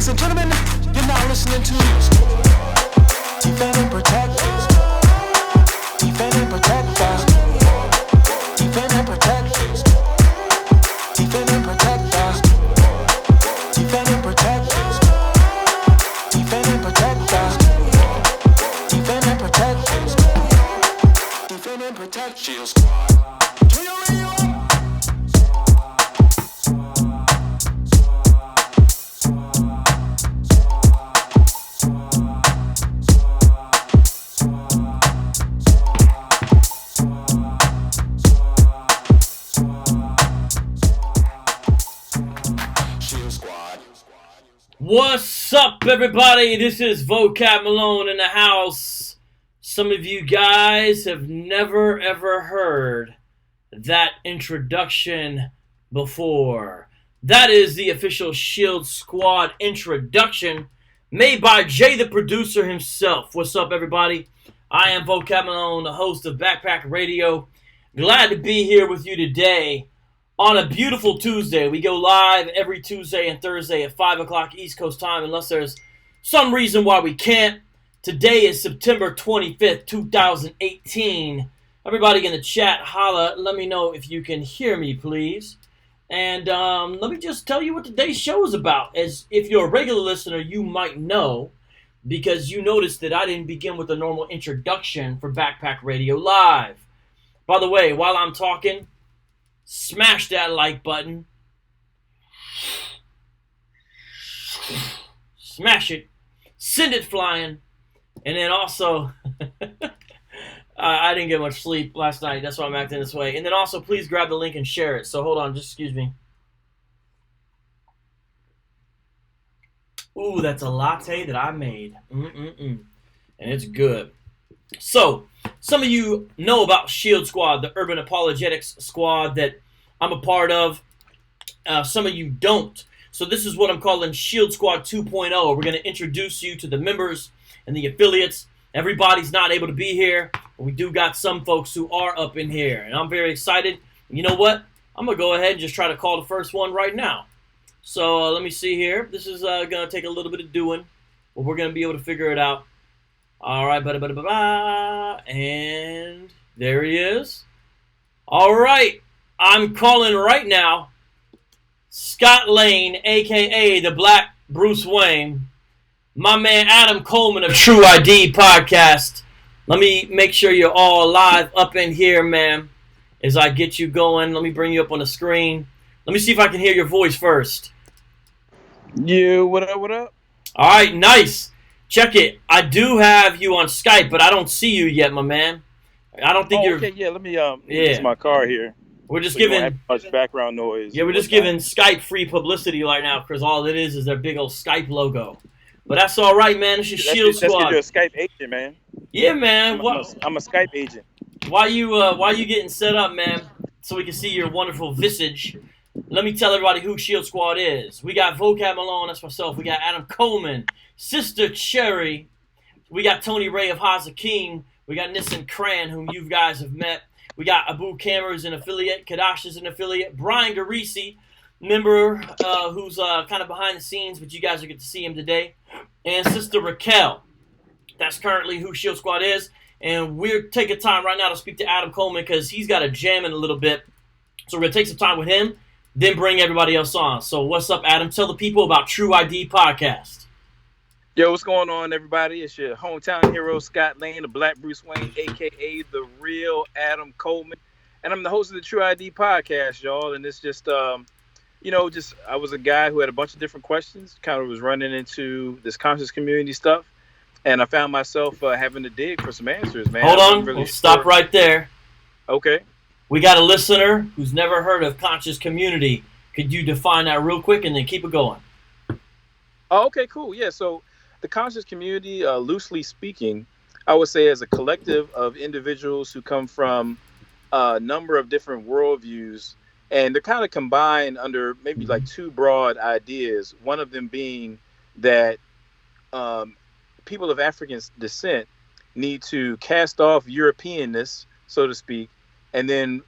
Ladies and gentlemen, you're now listening to Defend and Protect. Defend and Protect. Defend and Protect. Defend and Protect. Defend and Protect. Defend and Protect. Defend and Protect. Defend and Protect. Shield Squad. To your radio. What's up, everybody? This is Vocab Malone in the house. Some of you guys have never ever heard that introduction before. That is the official Shield Squad introduction made by Jay the producer himself. What's up, everybody? I am Vocab Malone, the host of Backpack Radio. Glad to be here with you today. On a beautiful Tuesday. We go live every Tuesday and Thursday at 5 o'clock East Coast time, unless there's some reason why we can't. Today is September 25th, 2018. Everybody in the chat, holla. Let me know if you can hear me, please. And let me just tell you what today's show is about. As if you're a regular listener, you might know, because you noticed that I didn't begin with a normal introduction for Backpack Radio Live. By the way, while I'm talking, smash that like button. Smash it. Send it flying. And then also, I didn't get much sleep last night. That's why I'm acting this way. And then also, please grab the link and share it. So hold on, just excuse me. Ooh, that's a latte that I made. And it's good. So, some of you know about Shield Squad, the Urban Apologetics squad that I'm a part of. Some of you don't. So this is what I'm calling Shield Squad 2.0. We're going to introduce you to the members and the affiliates. Everybody's not able to be here, but we do got some folks who are up in here. And I'm very excited. You know what? I'm going to go ahead and just try to call the first one right now. So let me see here. This is going to take a little bit of doing, but we're going to be able to figure it out. All right, and there he is. All right, I'm calling right now Scott Lane, a.k.a. the Black Bruce Wayne, my man Adam Coleman of True ID Podcast. Let me make sure you're all live up in here, man, as I get you going. Let me bring you up on the screen. Let me see if I can hear your voice first. Yeah, what up, what up? All right, nice. Check it. I do have you on Skype, but I don't see you yet, my man. I don't think you're... Okay, yeah, let me use my car here. We're just so giving... much background noise. Yeah, we're just giving Skype free publicity right now, because all it is their big old Skype logo. But that's all right, man. It's your Shield Squad. You're a Skype agent, man. Yeah, man. I'm a Skype agent. Why you getting set up, man, so we can see your wonderful visage? Let me tell everybody who Shield Squad is. We got Vocab Malone, that's myself. We got Adam Coleman, Sister Cherry. We got Tony Ray of HAZAKIM. We got Nissan Cran, whom you guys have met. We got Abu Kammer is an affiliate. Kadash is an affiliate. Brian Garisi, member who's kind of behind the scenes, but you guys will get to see him today. And Sister Raquel. That's currently who Shield Squad is. And we're taking time right now to speak to Adam Coleman because he's got a jam in a little bit. So we're going to take some time with him, then bring everybody else on. So what's up, Adam? Tell the people about True ID Podcast. Yo, what's going on, everybody? It's your hometown hero, Scott Lane, the Black Bruce Wayne, a.k.a. the real Adam Coleman. And I'm the host of the True ID Podcast, y'all. And it's just, I was a guy who had a bunch of different questions, kind of was running into this conscious community stuff. And I found myself having to dig for some answers, man. Hold on. We'll stop right there. Okay. We got a listener who's never heard of conscious community. Could you define that real quick and then keep it going? Oh, okay, cool. Yeah, so the conscious community, loosely speaking, I would say is a collective of individuals who come from a number of different worldviews, and they're kind of combined under maybe like two broad ideas. One of them being that people of African descent need to cast off Europeanness, so to speak, and then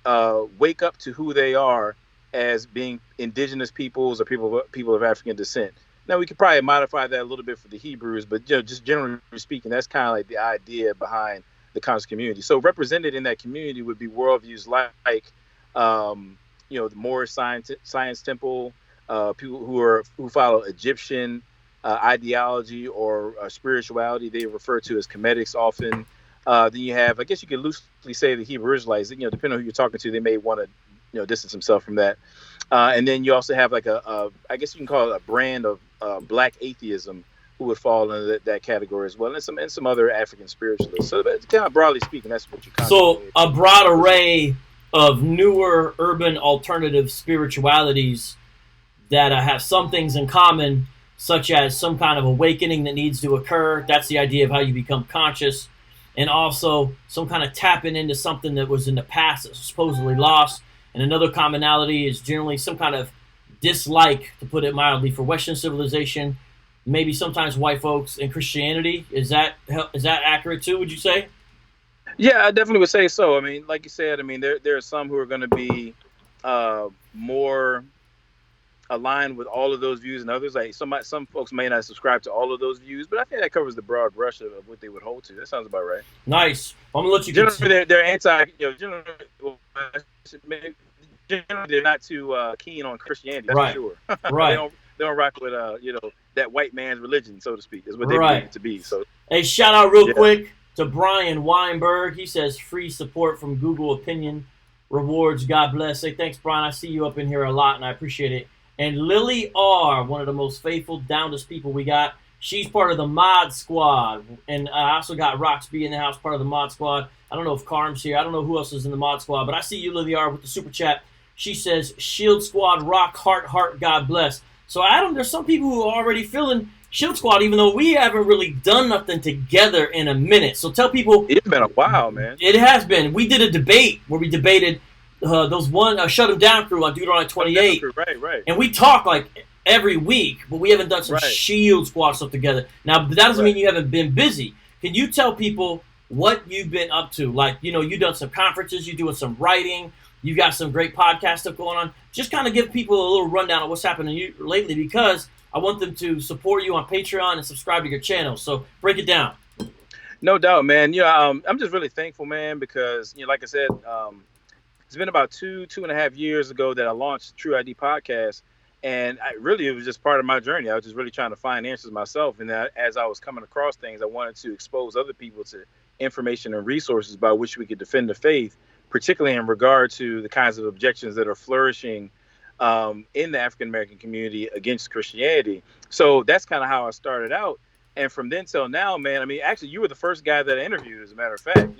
wake up to who they are as being indigenous peoples or people of African descent. Now we could probably modify that a little bit for the Hebrews, but just generally speaking, that's kind of like the idea behind the conscious community. So represented in that community would be worldviews like, the Moorish science temple, people who follow Egyptian ideology or spirituality. They refer to as Kemetics often. Then you have, I guess you could loosely say, the Hebrew Israelites. Depending on who you're talking to, they may want to distance themselves from that. And then you also have like I guess you can call it a brand of black atheism who would fall into that category as well, and some other African spiritualists. So kind of broadly speaking, that's what you kind So a broad array of newer urban alternative spiritualities that have some things in common, such as some kind of awakening that needs to occur. That's the idea of how you become conscious. And also some kind of tapping into something that was in the past that was supposedly lost. And another commonality is generally some kind of dislike, to put it mildly, for Western civilization, maybe sometimes white folks, and Christianity. Is that accurate too, would you say? Yeah, I definitely would say so. I mean, like you said, there are some who are going to be more aligned with all of those views, and others, like some folks may not subscribe to all of those views, but I think that covers the broad brush of what they would hold to. That sounds about right. Nice. I'm gonna let you. Generally, they're anti. Generally, they're not too keen on Christianity. That's right. For sure. Right. They don't rock with that white man's religion, so to speak. Is what they believe it to be. So, hey, shout out real quick to Brian Weinberg. He says free support from Google Opinion Rewards. God bless. Say thanks, Brian. I see you up in here a lot, and I appreciate it. And Lily R., one of the most faithful, downest people we got. She's part of the Mod Squad. And I also got Rox B in the house, part of the Mod Squad. I don't know if Carm's here. I don't know who else is in the Mod Squad. But I see you, Lily R., with the super chat. She says, Shield Squad, rock, heart, God bless. So, Adam, there's some people who are already feeling Shield Squad, even though we haven't really done nothing together in a minute. So tell people. It's been a while, man. It has been. We did a debate where we debated those Shut 'Em Down crew on Deuteronomy 28. Right. And we talk like every week, but we haven't done some Shield Squad stuff together. Now, that doesn't mean you haven't been busy. Can you tell people what you've been up to? Like, you've done some conferences, you're doing some writing, you got some great podcast stuff going on. Just kind of give people a little rundown of what's happening to you lately, because I want them to support you on Patreon and subscribe to your channel. So break it down. No doubt, man. I'm just really thankful, man, because, like I said, it's been about 2.5 years ago that I launched True ID Podcast, and it was just part of my journey. I was just really trying to find answers myself, and as I was coming across things, I wanted to expose other people to information and resources by which we could defend the faith, particularly in regard to the kinds of objections that are flourishing in the African American community against Christianity. So that's kind of how I started out, and from then till now, man. Actually, you were the first guy that I interviewed, as a matter of fact.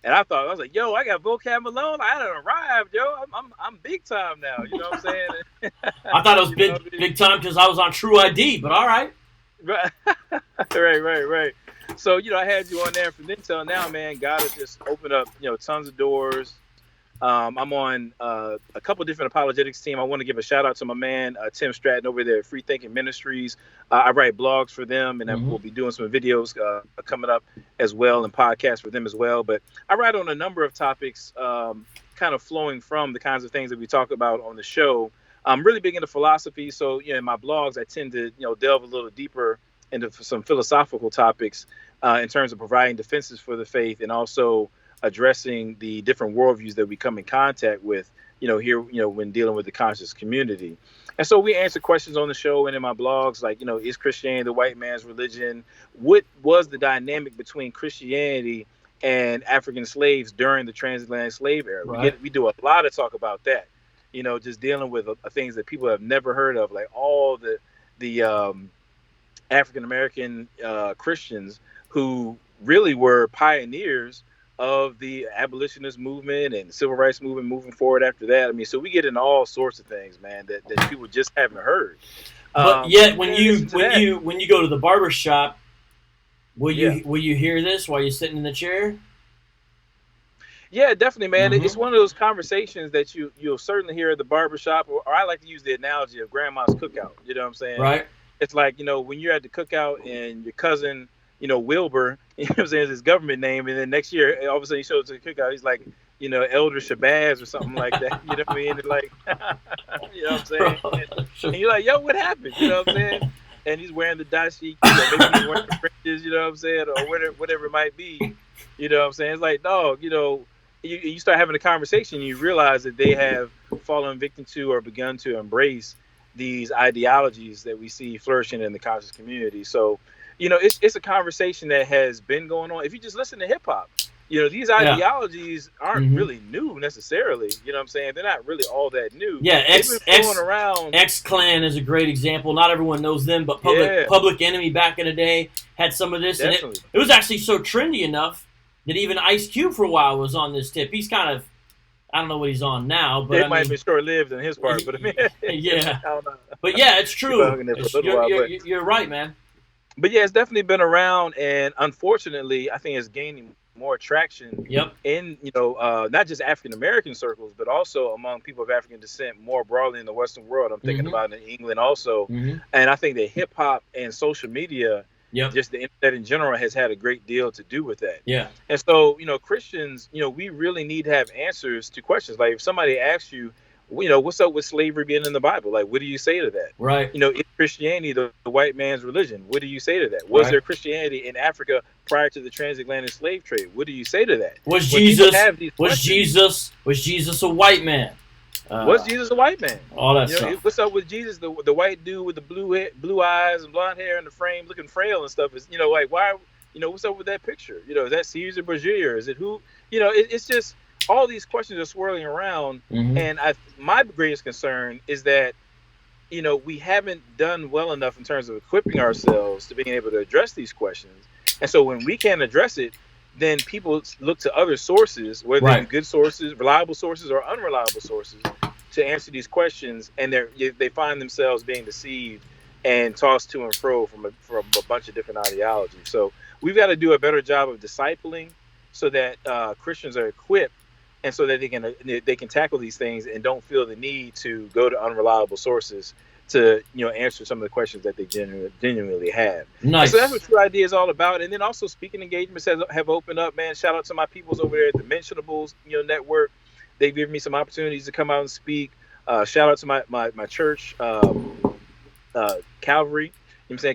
And I was like, yo, I got Vocab Malone. I done arrived, yo. I'm big time now. You know what I'm saying? I thought it was big time because I was on True ID, but all right. Right. So, I had you on there from then till now, man. God has just opened up, tons of doors. I'm on a couple different apologetics team. I want to give a shout out to my man, Tim Stratton over there at Free Thinking Ministries. I write blogs for them, and we'll be doing some videos coming up as well, and podcasts for them as well. But I write on a number of topics, kind of flowing from the kinds of things that we talk about on the show. I'm really big into philosophy. So, in my blogs, I tend to, delve a little deeper into some philosophical topics in terms of providing defenses for the faith, and also addressing the different worldviews that we come in contact with, here, when dealing with the conscious community. And so we answer questions on the show and in my blogs, like, is Christianity the white man's religion? What was the dynamic between Christianity and African slaves during the transatlantic slave era? Right. We do a lot of talk about that, just dealing with things that people have never heard of, like all the African American Christians who really were pioneers of the abolitionist movement and civil rights movement moving forward after that. So we get into all sorts of things, man, that people just haven't heard. But yet, when you go to the barber shop, will you hear this while you're sitting in the chair? Yeah, definitely, man. It's one of those conversations that you'll certainly hear at the barber shop, or I like to use the analogy of grandma's cookout. You know what I'm saying? Right. It's like, when you're at the cookout and your cousin, Wilbur, is his government name, and then next year, all of a sudden he shows up to the cookout, he's like, Elder Shabazz or something like that. You know what I mean? And like, you know what I'm saying? And you're like, yo, what happened? You know what I'm saying? and he's wearing the dashiki, maybe he's wearing the fringes, you know what I'm saying, or whatever it might be, you know what I'm saying? It's like, dog, you start having a conversation, you realize that they have fallen victim to or begun to embrace these ideologies that we see flourishing in the conscious community. So, it's a conversation that has been going on. If you just listen to hip hop, these ideologies aren't really new necessarily. You know what I'm saying? They're not really all that new. Yeah, around. X-Clan is a great example. Not everyone knows them, but Public Enemy back in the day had some of this. Definitely. And it was actually so trendy enough that even Ice Cube for a while was on this tip. He's kind of, I don't know what he's on now, but it might be short-lived on his part. But I mean, yeah. I don't know. But yeah, it's true. You're right, man. But yeah, it's definitely been around, and unfortunately, I think it's gaining more traction in not just African American circles, but also among people of African descent more broadly in the Western world. I'm thinking about in England also, and I think that hip hop and social media, just the internet in general, has had a great deal to do with that. Yeah, and so Christians, we really need to have answers to questions. Like if somebody asks you, what's up with slavery being in the Bible? Like, what do you say to that? Right. Is Christianity the white man's religion? What do you say to that? Was there Christianity in Africa prior to the transatlantic slave trade? What do you say to that? Was Jesus a white man? Was Jesus a white man? All that stuff. What's up with Jesus, the white dude with the blue eyes and blonde hair in the frame, looking frail and stuff? Is like why? What's up with that picture? Is that Caesar Borgia? Is it who? It's just. All these questions are swirling around, and my greatest concern is that, we haven't done well enough in terms of equipping ourselves to being able to address these questions. And so when we can't address it, then people look to other sources, whether they're good sources, reliable sources, or unreliable sources, to answer these questions, and they find themselves being deceived and tossed to and fro from a bunch of different ideologies. So we've got to do a better job of discipling so that Christians are equipped, and so that they can tackle these things and don't feel the need to go to unreliable sources to answer some of the questions that they genuinely have. Nice. And so that's what True Idea is all about. And then also speaking engagements have opened up. Man, shout out to my peoples over there at the Mentionables network. They've given me some opportunities to come out and speak. Shout out to my church, Calvary.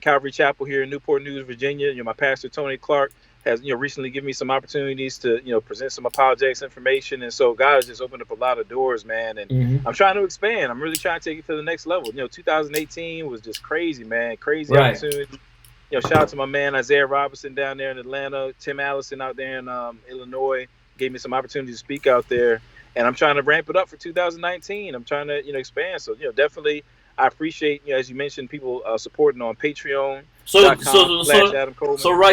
Calvary Chapel here in Newport News, Virginia. My pastor Tony Clark has recently given me some opportunities to present some apologetics information, and so God has just opened up a lot of doors, man. And I'm trying to expand. I'm really trying to take it to the next level. 2018 was just crazy, man. Crazy opportunity. Shout out to my man Isaiah Robinson down there in Atlanta, Tim Allison out there in Illinois gave me some opportunity to speak out there, and I'm trying to ramp it up for 2019. I'm trying to expand. So definitely. I appreciate, as you mentioned, people supporting on Patreon. So right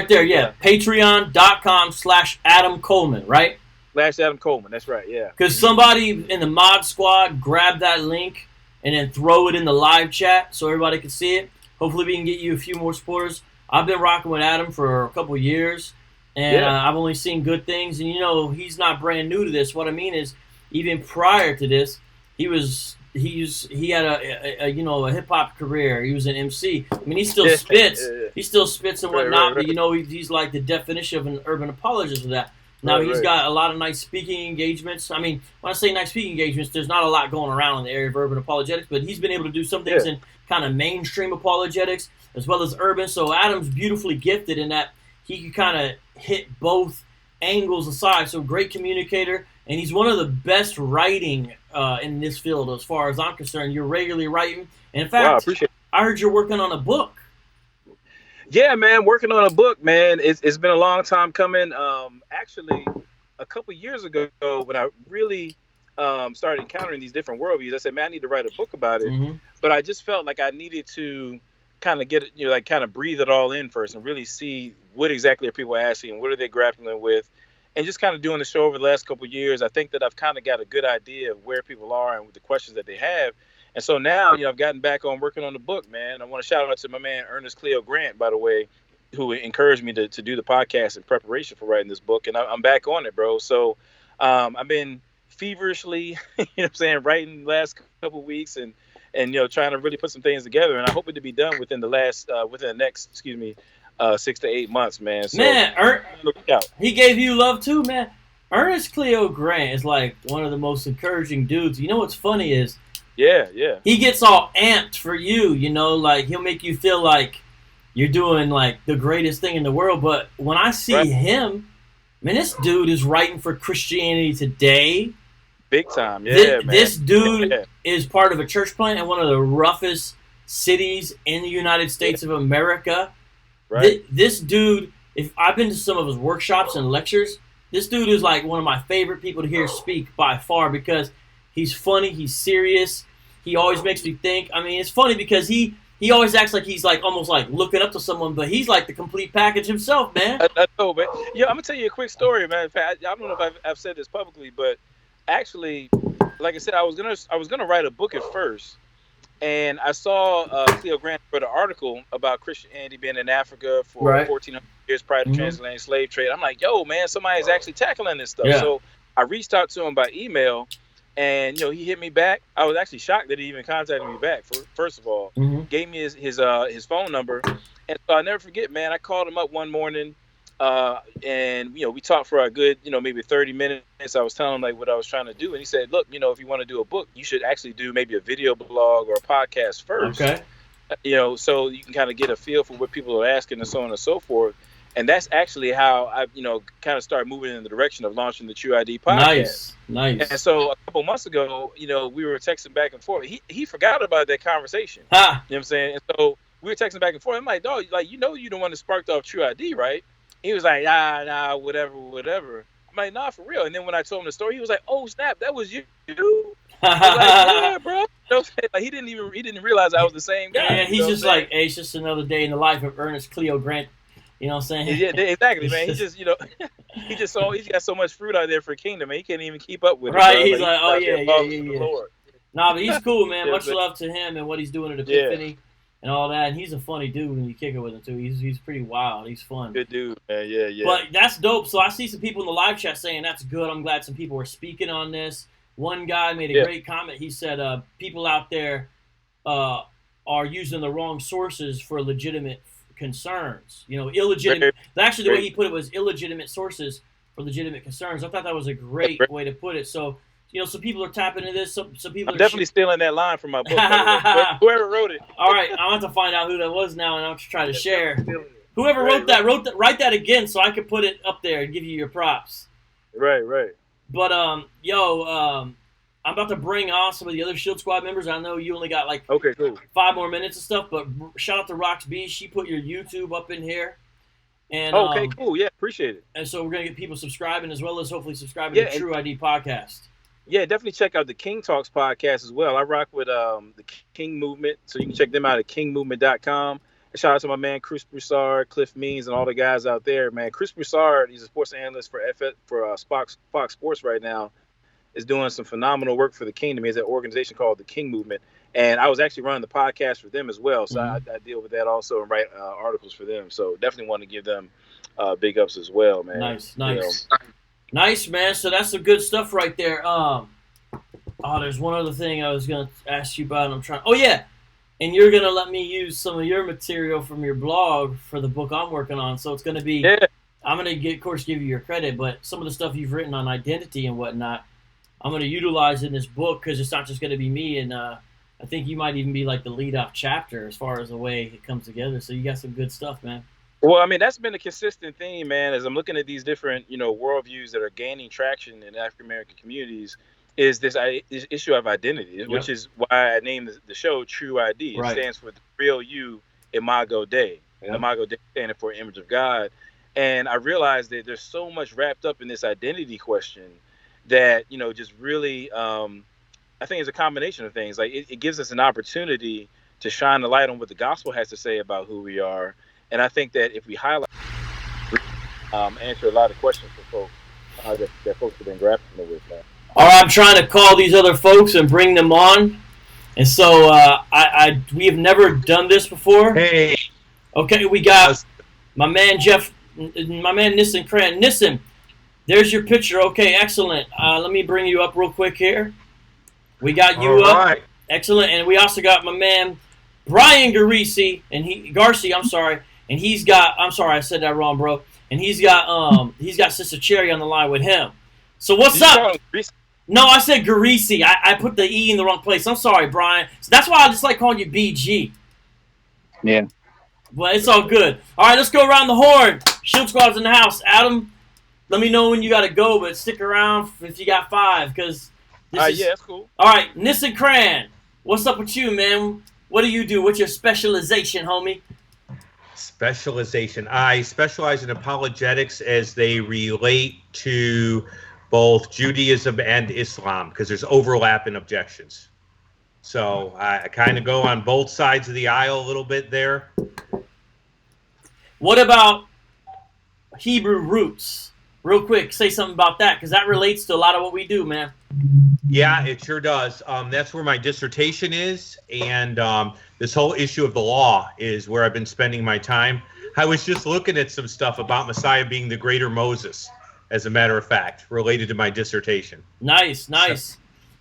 there, Patreon.com/Adam Coleman, right? /Adam Coleman, that's right, yeah. Because somebody in the mod squad grab that link and then throw it in the live chat so everybody can see it. Hopefully we can get you a few more supporters. I've been rocking with Adam for a couple of years, and I've only seen good things. And he's not brand new to this. What I mean is, even prior to this, he had a hip hop career. He was an MC. I mean, he still spits. He still spits and whatnot. But he's like the definition of an urban apologist of that. Now he's got a lot of nice speaking engagements. I mean, when I say nice speaking engagements, there's not a lot going around in the area of urban apologetics. But he's been able to do some things in kind of mainstream apologetics as well as urban. So Adam's beautifully gifted in that he can kind of hit both angles aside. So great communicator. And he's one of the best writing in this field as far as I'm concerned. You're regularly writing. And in fact, I heard you're working on a book. Yeah, man, working on a book, man. It's been a long time coming. Actually, a couple years ago, when I really started encountering these different worldviews, I said, man, I need to write a book about it. But I just felt like I needed to kind of get it, kind of breathe it all in first and really see what exactly are people asking, what are they grappling with. And just kind of doing the show over the last couple of years, I think that I've kind of got a good idea of where people are and the questions that they have. And so now, I've gotten back on working on the book, man. I want to shout out to my man, Ernest Cleo Grant, by the way, who encouraged me to do the podcast in preparation for writing this book. And I'm back on it, bro. So I've been feverishly, writing the last couple of weeks and trying to really put some things together. And I hope it to be done within the next 6 to 8 months, man. So, man, he gave you love too, man. Ernest Cleo Grant is like one of the most encouraging dudes. You know what's funny is Yeah. He gets all amped for you, like he'll make you feel like you're doing like the greatest thing in the world. But when I see him, man, this dude is writing for Christianity Today. Big time, man. This dude is part of a church plant in one of the roughest cities in the United States of America. Right. This dude, if I've been to some of his workshops and lectures, this dude is like one of my favorite people to hear speak by far because he's funny, he's serious, he always makes me think. I mean, it's funny because he always acts like he's like almost like looking up to someone, but he's like the complete package himself, man. I know, man. Yeah, I'm gonna tell you a quick story, man. In fact, I don't know if I've said this publicly, but actually, like I said, I was gonna write a book at first, and I saw Cleo Grant wrote an article about Christianity being in Africa for 1,400 years prior to transatlantic slave trade. I'm like, yo, man, somebody's actually tackling this stuff. Yeah. So I reached out to him by email, and he hit me back. I was actually shocked that he even contacted me back. First of all, gave me his phone number, and so I'll never forget, man. I called him up one morning. And we talked for a good, maybe 30 minutes. I was telling him like what I was trying to do, and he said, "Look, if you want to do a book, you should actually do maybe a video blog or a podcast first. Okay. So you can kind of get a feel for what people are asking and so on and so forth." And that's actually how I, kind of started moving in the direction of launching the True ID podcast. Nice. And so a couple months ago, we were texting back and forth. He forgot about that conversation. Ha! You know what I'm saying? And so we were texting back and forth. I'm like, dog, like, you the one that sparked off True ID, right? He was like, nah, whatever. I'm like, nah, for real. And then when I told him the story, he was like, oh, snap, that was you. I was like, yeah, bro. Like, he didn't realize I was the same guy. Yeah, he's just like, hey, it's just another day in the life of Ernest Cleo Grant. You know what I'm saying? Yeah, exactly, man. He just, he's got so much fruit out there for Kingdom, man. He can't even keep up with it. Right, bro. he's like, oh, yeah. Lord. Nah, but he's cool, man. Much love to him and what he's doing at Epiphany. And all that, and he's a funny dude when you kick it with him too. He's pretty wild. He's fun. Good dude, man. Yeah. But that's dope. So I see some people in the live chat saying that's good. I'm glad some people are speaking on this. One guy made a great comment. He said people out there are using the wrong sources for legitimate concerns. Illegitimate. Actually, the way he put it was illegitimate sources for legitimate concerns. I thought that was a great way to put it. So. Some people are tapping into this. Some people I'm are definitely stealing that line from my book. Whoever wrote it. All right, I want to find out who that was now, and I'll try to share. Whoever wrote that, write that again so I can put it up there and give you your props. Right. But I'm about to bring on some of the other Shield Squad members. I know you only got like 5 more minutes and stuff, but shout out to Rox B. She put your YouTube up in here. And cool. Yeah, appreciate it. And so we're gonna get people subscribing as well as hopefully subscribing to True ID podcast. Yeah, definitely check out the King Talks podcast as well. I rock with the King Movement, so you can check them out at kingmovement.com. And shout out to my man Chris Broussard, Cliff Means, and all the guys out there, man. Chris Broussard, he's a sports analyst for Fox Sports right now, is doing some phenomenal work for the Kingdom. He has an organization called the King Movement, and I was actually running the podcast for them as well, so I deal with that also and write articles for them. So definitely want to give them big ups as well, man. Nice. Nice, man. So that's some good stuff right there. There's one other thing I was going to ask you about. Oh, yeah. And you're going to let me use some of your material from your blog for the book I'm working on. So it's going to be, I'm going to, of course, give you your credit, but some of the stuff you've written on identity and whatnot, I'm going to utilize in this book because it's not just going to be me. And I think you might even be like the lead-off chapter as far as the way it comes together. So you got some good stuff, man. Well, I mean, that's been a consistent theme, man, as I'm looking at these different, worldviews that are gaining traction in African-American communities, is this issue of identity, which is why I named the show True ID. It stands for the real you, Imago Dei. Imago Dei standing for image of God. And I realized that there's so much wrapped up in this identity question that, just really, I think it's a combination of things. Like, it gives us an opportunity to shine the light on what the gospel has to say about who we are. And I think that if we highlight, answer a lot of questions for folks that folks have been grappling with, man. All right, I'm trying to call these other folks and bring them on. And so we have never done this before. Hey. Okay, we got my man Jeff, my man Nissen Cran. Nissen, there's your picture. Okay, excellent. Let me bring you up real quick here. We got you up. Right. Excellent. And we also got my man Brian Garcia, I'm sorry. And he's got, I'm sorry, I said that wrong, bro. And he's got Sister Cherry on the line with him. So what's up? No, I said greasy. I put the E in the wrong place. I'm sorry, Brian. So that's why I just like calling you BG. Yeah. But it's all good. All right, let's go around the horn. Shield Squad's in the house. Adam, let me know when you got to go, but stick around if you got 5, because yeah, that's cool. All right, Nissen Cran, what's up with you, man? What do you do? What's your specialization, homie? Specialization. I specialize in apologetics as they relate to both Judaism and Islam, because there's overlap in objections. So I kind of go on both sides of the aisle a little bit there. What about Hebrew roots? Real quick, say something about that, because that relates to a lot of what we do, man. Yeah, it sure does. That's where my dissertation is, and this whole issue of the law is where I've been spending my time. I was just looking at some stuff about Messiah being the greater Moses, as a matter of fact, related to my dissertation. Nice.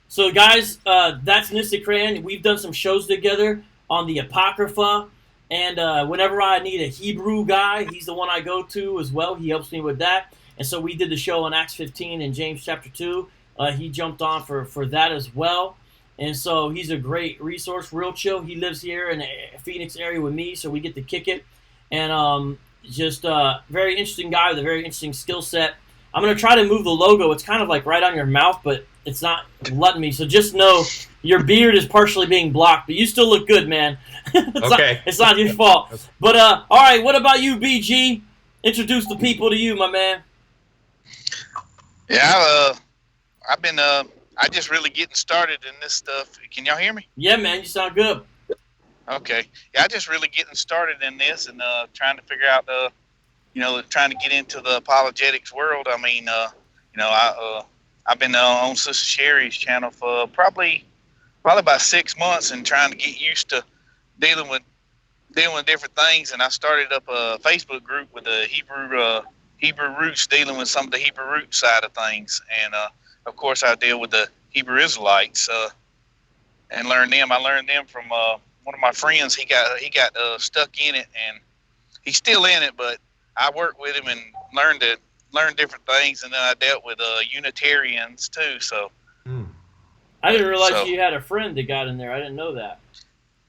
So guys, that's Nissen Cran. We've done some shows together on the Apocrypha, and whenever I need a Hebrew guy, he's the one I go to as well. He helps me with that. And so we did the show on Acts 15 and James chapter 2. He jumped on for that as well. And so he's a great resource, real chill. He lives here in the Phoenix area with me, so we get to kick it. And just very interesting guy with a very interesting skill set. I'm going to try to move the logo. It's kind of like right on your mouth, but it's not letting me. So just know your beard is partially being blocked, but you still look good, man. It's not your fault. But all right, what about you, BG? Introduce the people to you, my man. Yeah, I've been I just really getting started in this stuff. Can y'all hear me? Yeah, man, you sound good. Okay. Yeah, I just really getting started in this and trying to figure out trying to get into the apologetics world. I mean, I've been on Sister Sherry's channel for probably about 6 months and trying to get used to dealing with different things. And I started up a Facebook group with the Hebrew roots, dealing with some of the Hebrew root side of things. And of course, I deal with the Hebrew Israelites and learn them. I learned them from one of my friends. He got stuck in it, and he's still in it, but I worked with him and learned different things, and then I dealt with Unitarians too. So I didn't realize you had a friend that got in there. I didn't know that.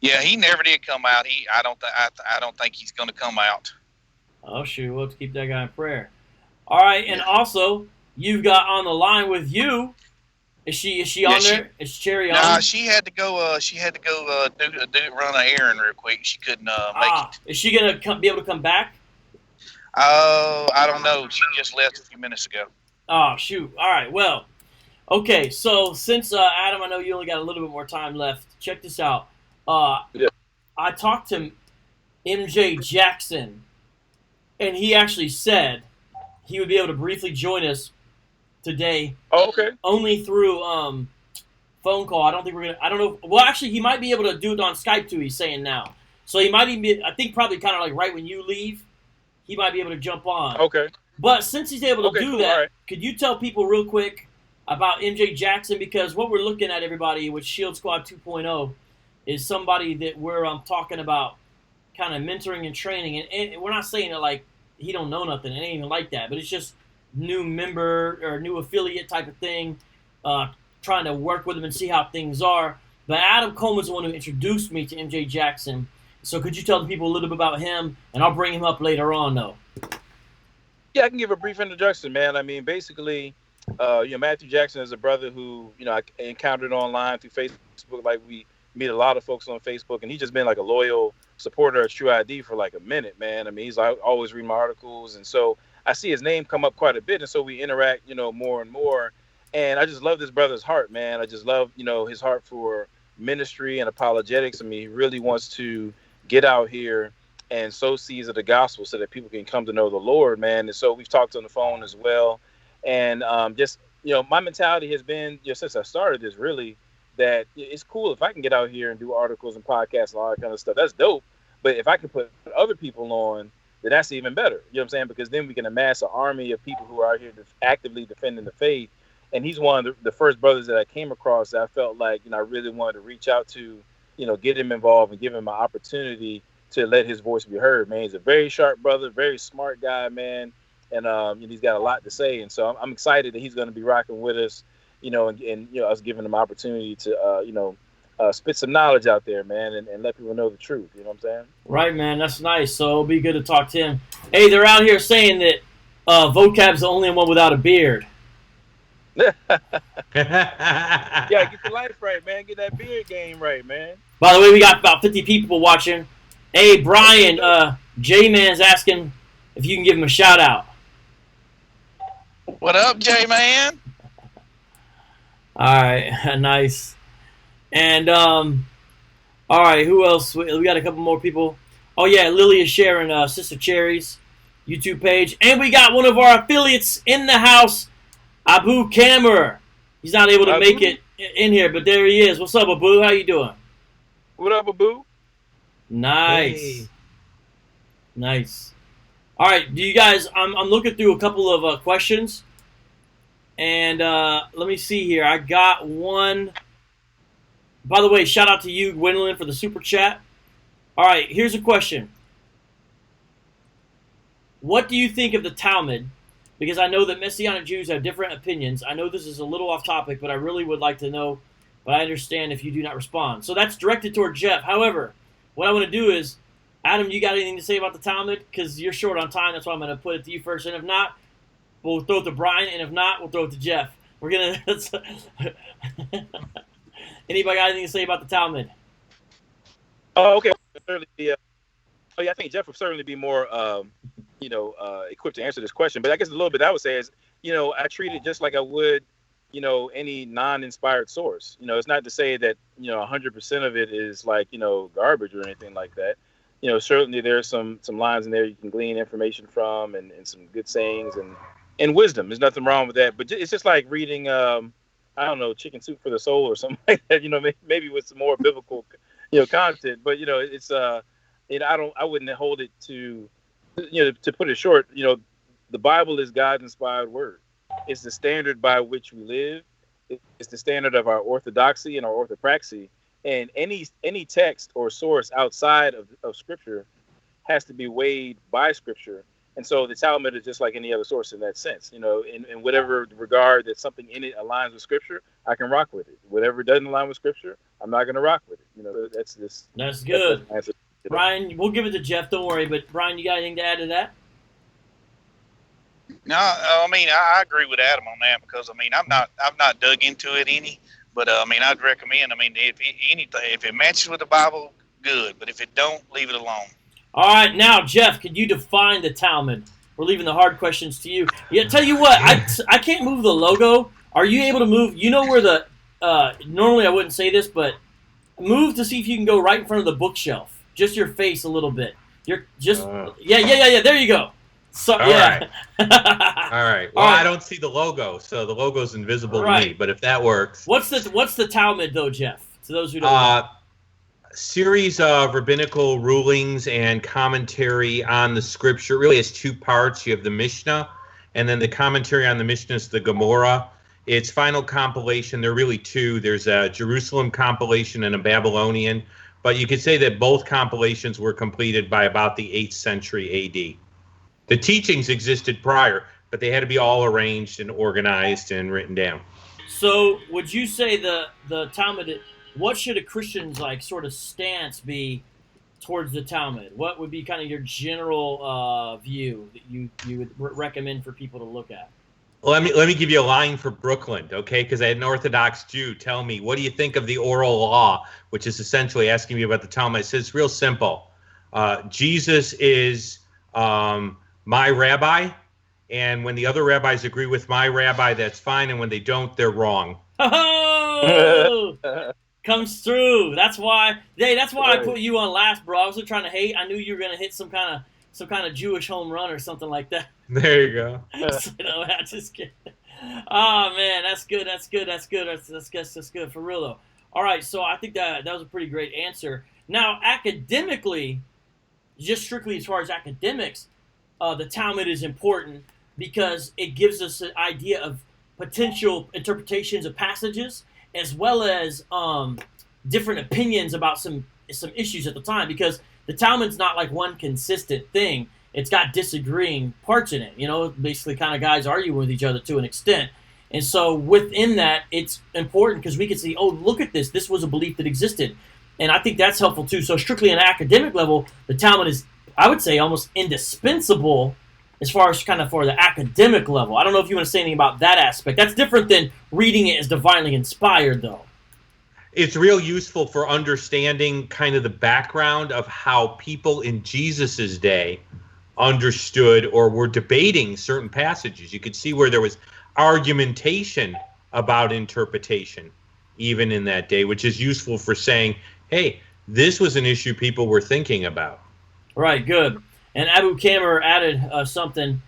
Yeah, he never did come out. I don't think he's going to come out. Oh shoot, we'll have to keep that guy in prayer. All right, and also you've got on the line with you. Is she on there? Is Cherry on? Nah, she had to go. Run an errand real quick. She couldn't make it. Is she gonna be able to come back? I don't know. She just left a few minutes ago. Oh shoot! All right. Well, okay. So since Adam, I know you only got a little bit more time left. Check this out. I talked to MJ Jackson, and he actually said he would be able to briefly join us today. Oh, okay. Only through phone call. I don't think we're gonna. I don't know. Well, actually, he might be able to do it on Skype too. He's saying now, so he might even be. I think probably kind of like right when you leave, he might be able to jump on. Okay. But since he's able to do that, right. Could you tell people real quick about MJ Jackson? Because what we're looking at, everybody, with Shield Squad 2.0 is somebody that we're talking about kind of mentoring and training. And we're not saying that like he don't know nothing. It ain't even like that. But it's just new member or new affiliate type of thing, trying to work with him and see how things are. But Adam Coleman's the one who introduced me to MJ Jackson. So could you tell the people a little bit about him? And I'll bring him up later on, though. Yeah, I can give a brief introduction, man. I mean, basically, Matthew Jackson is a brother who, I encountered online through Facebook. Like, we meet a lot of folks on Facebook, and he's just been like a loyal supporter of True ID for like a minute, man. I mean, he's always reading my articles, and so I see his name come up quite a bit, and so we interact, more and more. And I just love this brother's heart, man. I just love, his heart for ministry and apologetics. I mean, he really wants to get out here and sow seeds of the gospel so that people can come to know the Lord, man. And so we've talked on the phone as well. And my mentality has been, since I started this, really, that it's cool if I can get out here and do articles and podcasts and all that kind of stuff. That's dope. But if I can put other people on, then that's even better. You know what I'm saying? Because then we can amass an army of people who are out here actively defending the faith. And he's one of the first brothers that I came across that I felt like, I really wanted to reach out to, get him involved and give him an opportunity to let his voice be heard, man. He's a very sharp brother, very smart guy, man. And he's got a lot to say. And so I'm excited that he's going to be rocking with us. and us giving them opportunity to spit some knowledge out there, man, and let people know the truth. You know what I'm saying? Right, man. That's nice. So it'll be good to talk to him. Hey, they're out here saying that Vocab's the only one without a beard. Yeah, get your life right, man. Get that beard game right, man. By the way, we got about 50 people watching. Hey, Brian, J-Man's asking if you can give him a shout out. What up, J-Man? All right, nice. And all right, who else? We got a couple more people. Oh yeah, Lily is sharing Sister Cherry's YouTube page, and we got one of our affiliates in the house, Abu Kammer. He's not able to make it in here, but there he is. What's up, Abu? How you doing? What up, Abu? Nice. Hey. Nice. All right, do you guys? I'm looking through a couple of questions, and let me see here. I got one. By the way, shout out to you, Gwendolyn, for the super chat. All right, here's a question. What do you think of the Talmud? Because I know that Messianic Jews have different opinions. I know this is a little off topic, but I really would like to know. But I understand if you do not respond. So that's directed toward Jeff. However, what I want to do is, Adam, you got anything to say about the Talmud? Because you're short on time. That's why I'm going to put it to you first. And if not, we'll throw it to Brian. And if not, we'll throw it to Jeff. We're going to... Anybody got anything to say about the Talmud? Oh, okay. I think Jeff would certainly be more, equipped to answer this question. But I guess a little bit I would say is, I treat it just like I would, any non-inspired source. It's not to say that, 100% of it is like, garbage or anything like that. Certainly there's some lines in there you can glean information from and some good sayings and wisdom. There's nothing wrong with that. But it's just like reading, I don't know, Chicken Soup for the Soul or something like that, maybe with some more biblical, content. But, it's, I wouldn't hold it to put it short, the Bible is God's inspired word. It's the standard by which we live. It's the standard of our orthodoxy and our orthopraxy. And any text or source outside of Scripture has to be weighed by Scripture. And so the Talmud is just like any other source in that sense. In whatever regard that something in it aligns with Scripture, I can rock with it. Whatever doesn't align with Scripture, I'm not going to rock with it. That's good. Brian, we'll give it to Jeff. Don't worry. But Brian, you got anything to add to that? No, I agree with Adam on that because I've not dug into it any, but I'd recommend. If it matches with the Bible, good. But if it don't, leave it alone. All right, now Jeff, could you define the Talmud? We're leaving the hard questions to you. Yeah, tell you what, I can't move the logo. Are you able to move? You know where the normally I wouldn't say this, but move to see if you can go right in front of the bookshelf. Just your face a little bit. You're just yeah. There you go. So All right. All right. Well, All right. I don't see the logo, so the logo's invisible to me. But if that works, what's the Talmud though, Jeff? To those who don't know. Series of rabbinical rulings and commentary on the Scripture. Really, it's two parts. You have the Mishnah, and then the commentary on the Mishnah is the Gemara. Its final compilation. There are really two. There's a Jerusalem compilation and a Babylonian. But you could say that both compilations were completed by about the 8th century A.D. The teachings existed prior, but they had to be all arranged and organized and written down. So would you say the Talmud, what should a Christian's sort of stance be towards the Talmud? What would be kind of your general view that you would recommend for people to look at? Let me give you a line for Brooklyn, okay? Because I had an Orthodox Jew tell me, what do you think of the oral law, which is essentially asking me about the Talmud. I said, it's real simple. Jesus is my rabbi, and when the other rabbis agree with my rabbi, that's fine, and when they don't, they're wrong. Oh! Comes through. That's why I put you on last, bro. I wasn't trying to hate. I knew you were going to hit some kind of Jewish home run or something like that. There you go. So, I just kidding. Oh man, that's good. That's good for real though. All right, so I think that was a pretty great answer. Now, academically, just strictly as far as academics, the Talmud is important because it gives us an idea of potential interpretations of passages, as well as different opinions about some issues at the time. Because the Talmud's not like one consistent thing. It's got disagreeing parts in it. Basically kind of guys arguing with each other to an extent. And so within that, it's important because we can see, oh, look at this. This was a belief that existed. And I think that's helpful too. So strictly on an academic level, the Talmud is, I would say, almost indispensable as far as kind of for the academic level. I don't know if you want to say anything about that aspect. That's different than reading it as divinely inspired, though. It's real useful for understanding kind of the background of how people in Jesus's day understood or were debating certain passages. You could see where there was argumentation about interpretation even in that day, which is useful for saying, hey, this was an issue people were thinking about. Right, good. And Abu Kamer added something.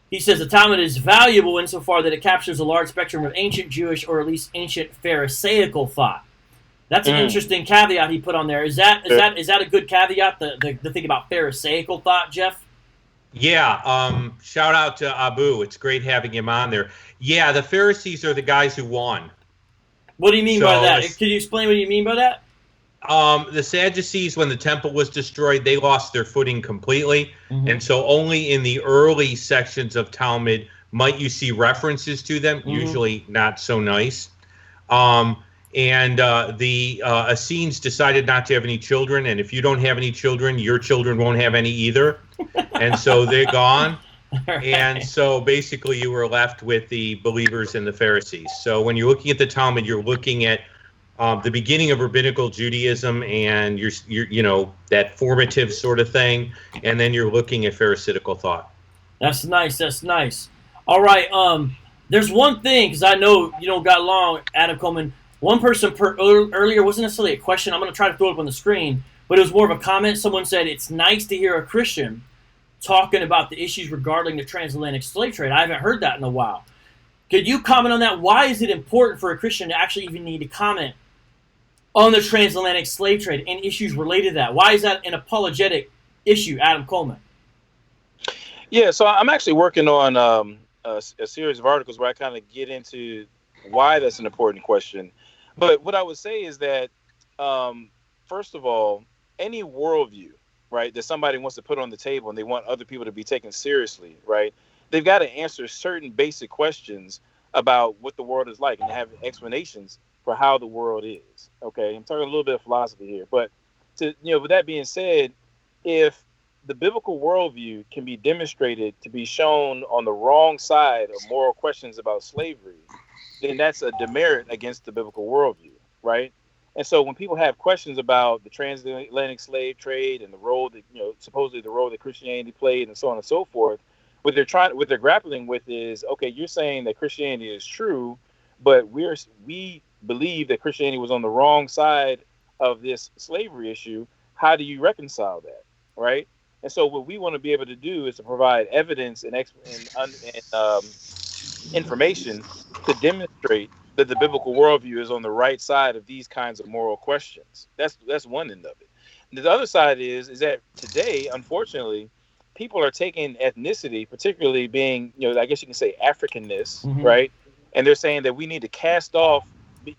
He says the Talmud is valuable insofar that it captures a large spectrum of ancient Jewish or at least ancient Pharisaical thought. That's an interesting caveat he put on there. Is that a good caveat, the thing about Pharisaical thought, Jeff? Yeah, shout out to Abu. It's great having him on there. Yeah, the Pharisees are the guys who won. What do you mean by that? Can you explain what you mean by that? The Sadducees, when the temple was destroyed, they lost their footing completely. Mm-hmm. And so only in the early sections of Talmud might you see references to them, usually not so nice. And the Essenes decided not to have any children. And if you don't have any children, your children won't have any either. And so they're gone. Right. And so basically you were left with the believers and the Pharisees. So when you're looking at the Talmud, you're looking at the beginning of rabbinical Judaism and you're that formative sort of thing, and then you're looking at Pharisaical thought. That's nice. That's nice. All right. There's one thing, because I know you don't got long, Adam Coleman. One person earlier wasn't necessarily a question. I'm going to try to throw it up on the screen, but it was more of a comment. Someone said it's nice to hear a Christian talking about the issues regarding the transatlantic slave trade. I haven't heard that in a while. Could you comment on that? Why is it important for a Christian to actually even need to comment on the transatlantic slave trade and issues related to that? Why is that an apologetic issue, Adam Coleman? Yeah, so I'm actually working on a series of articles where I kind of get into why that's an important question. But what I would say is that, first of all, any worldview, right, that somebody wants to put on the table and they want other people to be taken seriously, right, they've got to answer certain basic questions about what the world is like and have explanations for how the world is. Okay, I'm talking a little bit of philosophy here, but with that being said, if the biblical worldview can be demonstrated to be shown on the wrong side of moral questions about slavery, then that's a demerit against the biblical worldview, right? And so when people have questions about the transatlantic slave trade and the role that, supposedly the role that Christianity played and so on and so forth, what they're grappling with is, okay, you're saying that Christianity is true, but we believe that Christianity was on the wrong side of this slavery issue. How do you reconcile that, right? And so what we want to be able to do is to provide evidence and information to demonstrate that the biblical worldview is on the right side of these kinds of moral questions. That's one end of it. And the other side is that today, unfortunately, people are taking ethnicity, particularly being, I guess you can say Africanness, right? And they're saying that we need to cast off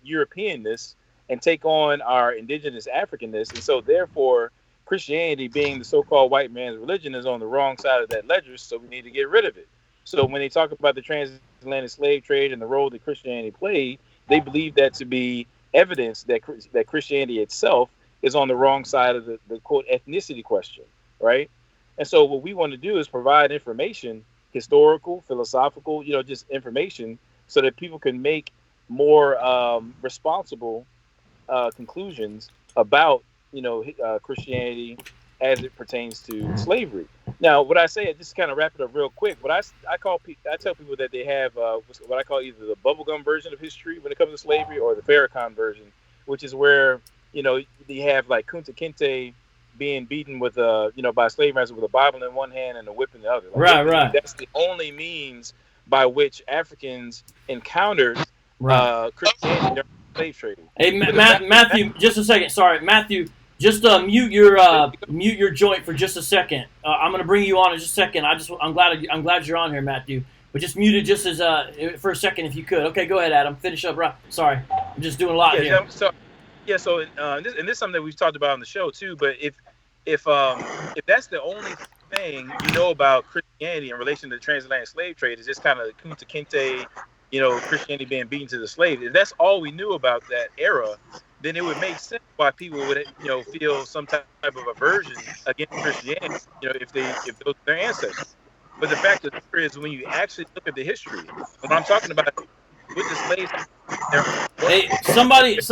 Europeanness and take on our indigenous Africanness. And so therefore, Christianity, being the so-called white man's religion, is on the wrong side of that ledger, so we need to get rid of it. So when they talk about the transatlantic slave trade and the role that Christianity played, they believe that to be evidence that Christianity itself is on the wrong side of the quote ethnicity question, right? And so what we want to do is provide information, historical, philosophical, just information, so that people can make more responsible conclusions about Christianity as it pertains to slavery. Now, what I say, just kind of wrap it up real quick. What I tell people that they have what I call either the bubblegum version of history when it comes to slavery, or the Farrakhan version, which is where you have like Kunta Kinte being beaten with by slave masters with a Bible in one hand and a whip in the other. Right. That's the only means by which Africans encountered Christianity during the slave trade. Hey, Matthew, just a second. Sorry, Matthew. Just mute your joint for just a second. I'm going to bring you on in just a second. I'm glad you're on here, Matthew. But just mute it just as for a second if you could. Okay, go ahead, Adam. Finish up. Sorry, I'm just doing a lot here. So this is something that we've talked about on the show too. But if that's the only thing about Christianity in relation to the transatlantic slave trade, is just kind of Kunta Kinte, Christianity being beaten to the slave. If that's all we knew about that era, then it would make sense why people would, feel some type of aversion against Christianity, if those are their ancestors. But the fact of the matter is, when you actually look at the history, what I'm talking about with the slaves. Hey, somebody's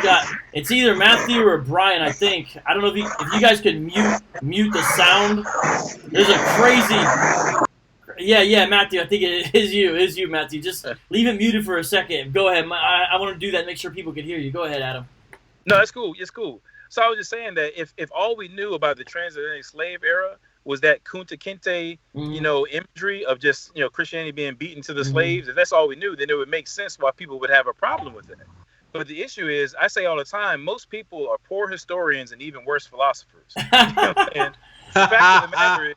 got. It's either Matthew or Brian, I think. I don't know if you guys could mute the sound. There's a crazy. Yeah, Matthew. I think it is you, Matthew. Just leave it muted for a second. Go ahead. I want to do that. Make sure people can hear you. Go ahead, Adam. No, it's cool. It's cool. So I was just saying that if all we knew about the transatlantic slave era was that Kunta Kinte, imagery of just, Christianity being beaten to the slaves, if that's all we knew, then it would make sense why people would have a problem with it. But the issue is, I say all the time, most people are poor historians and even worse philosophers. And the fact of the matter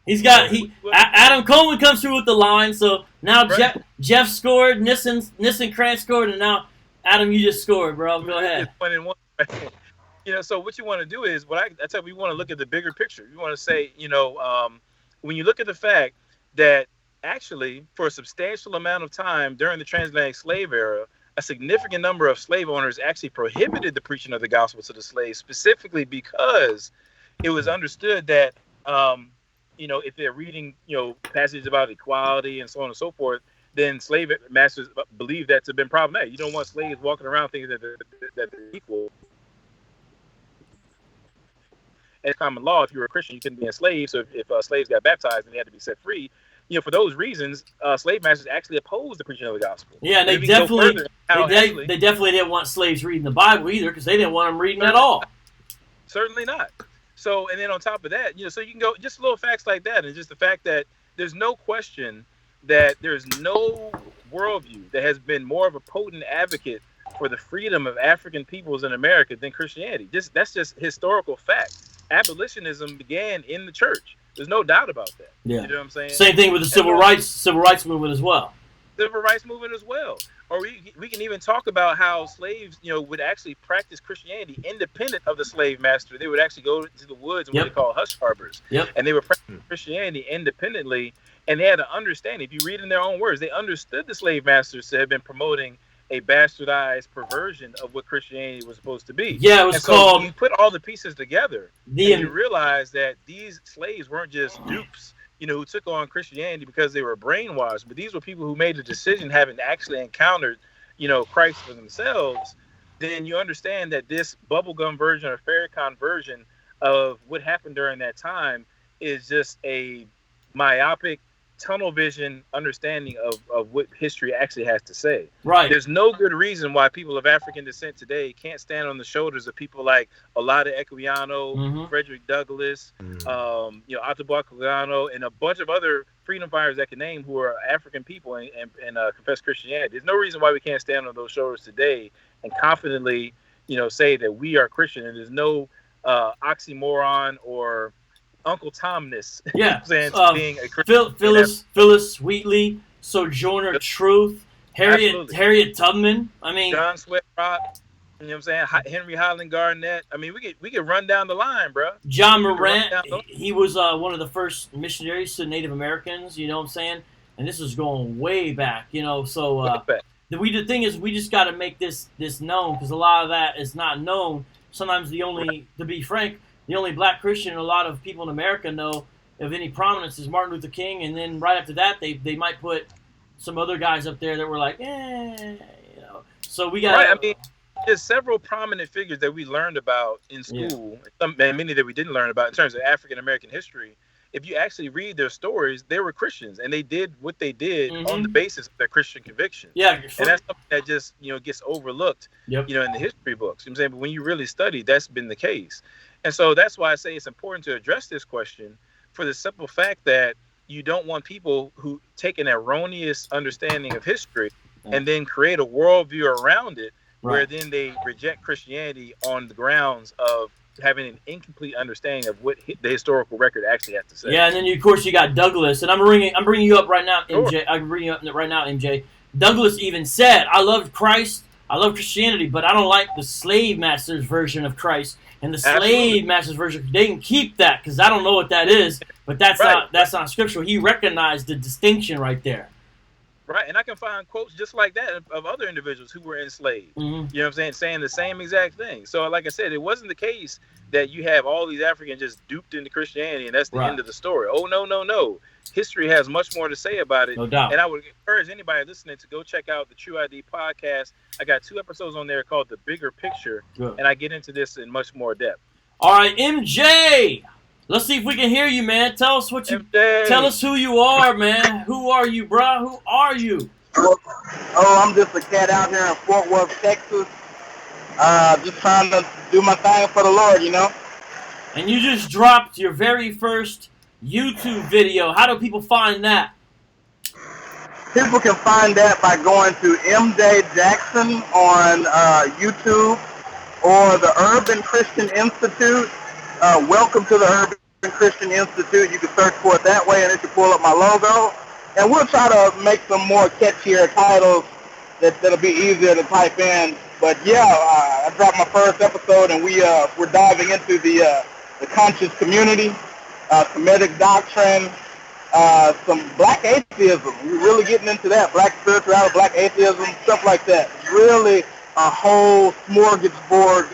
is, Adam Coleman comes through with the line, so now right. Jeff scored, Nissen Krantz scored, and now Adam, you just scored, bro. Go ahead. 1-1. So what you want to do is, I tell you, we want to look at the bigger picture. You want to say, when you look at the fact that actually for a substantial amount of time during the transatlantic slave era, a significant number of slave owners actually prohibited the preaching of the gospel to the slaves, specifically because it was understood that, if they're reading, passages about equality and so on and so forth, then slave masters believe that to have been problematic. You don't want slaves walking around thinking that they're equal. As common law, if you were a Christian, you couldn't be enslaved. So if slaves got baptized and they had to be set free, for those reasons, slave masters actually opposed the preaching of the gospel. Yeah, they definitely didn't want slaves reading the Bible either, because they didn't want them reading at all. Certainly not. So, and then on top of that, so you can go just little facts like that, and just the fact that there's no question that there's no worldview that has been more of a potent advocate for the freedom of African peoples in America than Christianity. That's just historical fact. Abolitionism began in the church. There's no doubt about that. Yeah. You know what I'm saying? Same thing with the civil rights movement as well. Civil rights movement as well. Or we can even talk about how slaves, would actually practice Christianity independent of the slave master. They would actually go to the woods and what they call hush harbors. Yep. And they would practice Christianity independently. And they had to understand, if you read in their own words, they understood the slave masters to have been promoting a bastardized perversion of what Christianity was supposed to be. Yeah, it was called. So you put all the pieces together, and you realize that these slaves weren't just dupes, who took on Christianity because they were brainwashed, but these were people who made a decision, having actually encountered, Christ for themselves. Then you understand that this bubblegum version or Farrakhan version of what happened during that time is just a myopic, tunnel vision understanding of what history actually has to say. Right. There's no good reason why people of African descent today can't stand on the shoulders of people like Olaudah Equiano, Frederick Douglass, Ottobah Kugano, and a bunch of other freedom fighters I can name who are African people and confess Christianity. There's no reason why we can't stand on those shoulders today and confidently, say that we are Christian, and there's no oxymoron or Uncle Tomness. Yeah. Being a Christian. Phyllis Wheatley, Sojourner Truth, Harriet Tubman. I mean, John Sweat-Rock. You know what I'm saying? Henry Highland Garnett. I mean, we could run down the line, bro. John Morant. He was one of the first missionaries to Native Americans. You know what I'm saying? And this is going way back. So the thing is, we just got to make this known, because a lot of that is not known. Sometimes to be frank, the only black Christian a lot of people in America know of any prominence is Martin Luther King, and then right after that, they might put some other guys up there that were like, So we got. Right. I mean, there's several prominent figures that we learned about in school, and many that we didn't learn about in terms of African American history. If you actually read their stories, they were Christians, and they did what they did on the basis of their Christian conviction. Yeah, and that's something that just gets overlooked. In the history books. You know what I'm saying, but when you really study, that's been the case. And so that's why I say it's important to address this question, for the simple fact that you don't want people who take an erroneous understanding of history and then create a worldview around it, where then they reject Christianity on the grounds of having an incomplete understanding of what the historical record actually has to say. Yeah, and then of course you got Douglas, and I'm bringing you up right now, MJ. Sure. I can bring you up right now, MJ. Douglas even said, "I love Christ, I love Christianity, but I don't like the slave master's version of Christ." And the slave master's version, they can keep that, because I don't know what that is, but that's not scriptural. He recognized the distinction right there. Right, and I can find quotes just like that of other individuals who were enslaved. Mm-hmm. You know what I'm saying? Saying the same exact thing. So, like I said, it wasn't the case that you have all these Africans just duped into Christianity and that's the end of the story. Oh, no. History has much more to say about it. No doubt. And I would encourage anybody listening to go check out the True ID podcast. I got 2 episodes on there called The Bigger Picture, and I get into this in much more depth. All right, MJ. Let's see if we can hear you, man. Tell us what you. MJ. Tell us who you are, man. Who are you, bro? Who are you? Oh, I'm just a cat out here in Fort Worth, Texas. Just trying to do my thing for the Lord, you know. And you just dropped your very first YouTube video. How do people find that? People can find that by going to MJ Jackson on YouTube or the Urban Christian Institute. Welcome to the Urban Christian Institute. You can search for it that way, and it should pull up my logo. And we'll try to make some more catchier titles that'll be easier to type in. But yeah, I dropped my first episode, and we're diving into the conscious community, Semitic doctrine, some black atheism. We're really getting into that, black spirituality, black atheism, stuff like that. Really a whole smorgasbord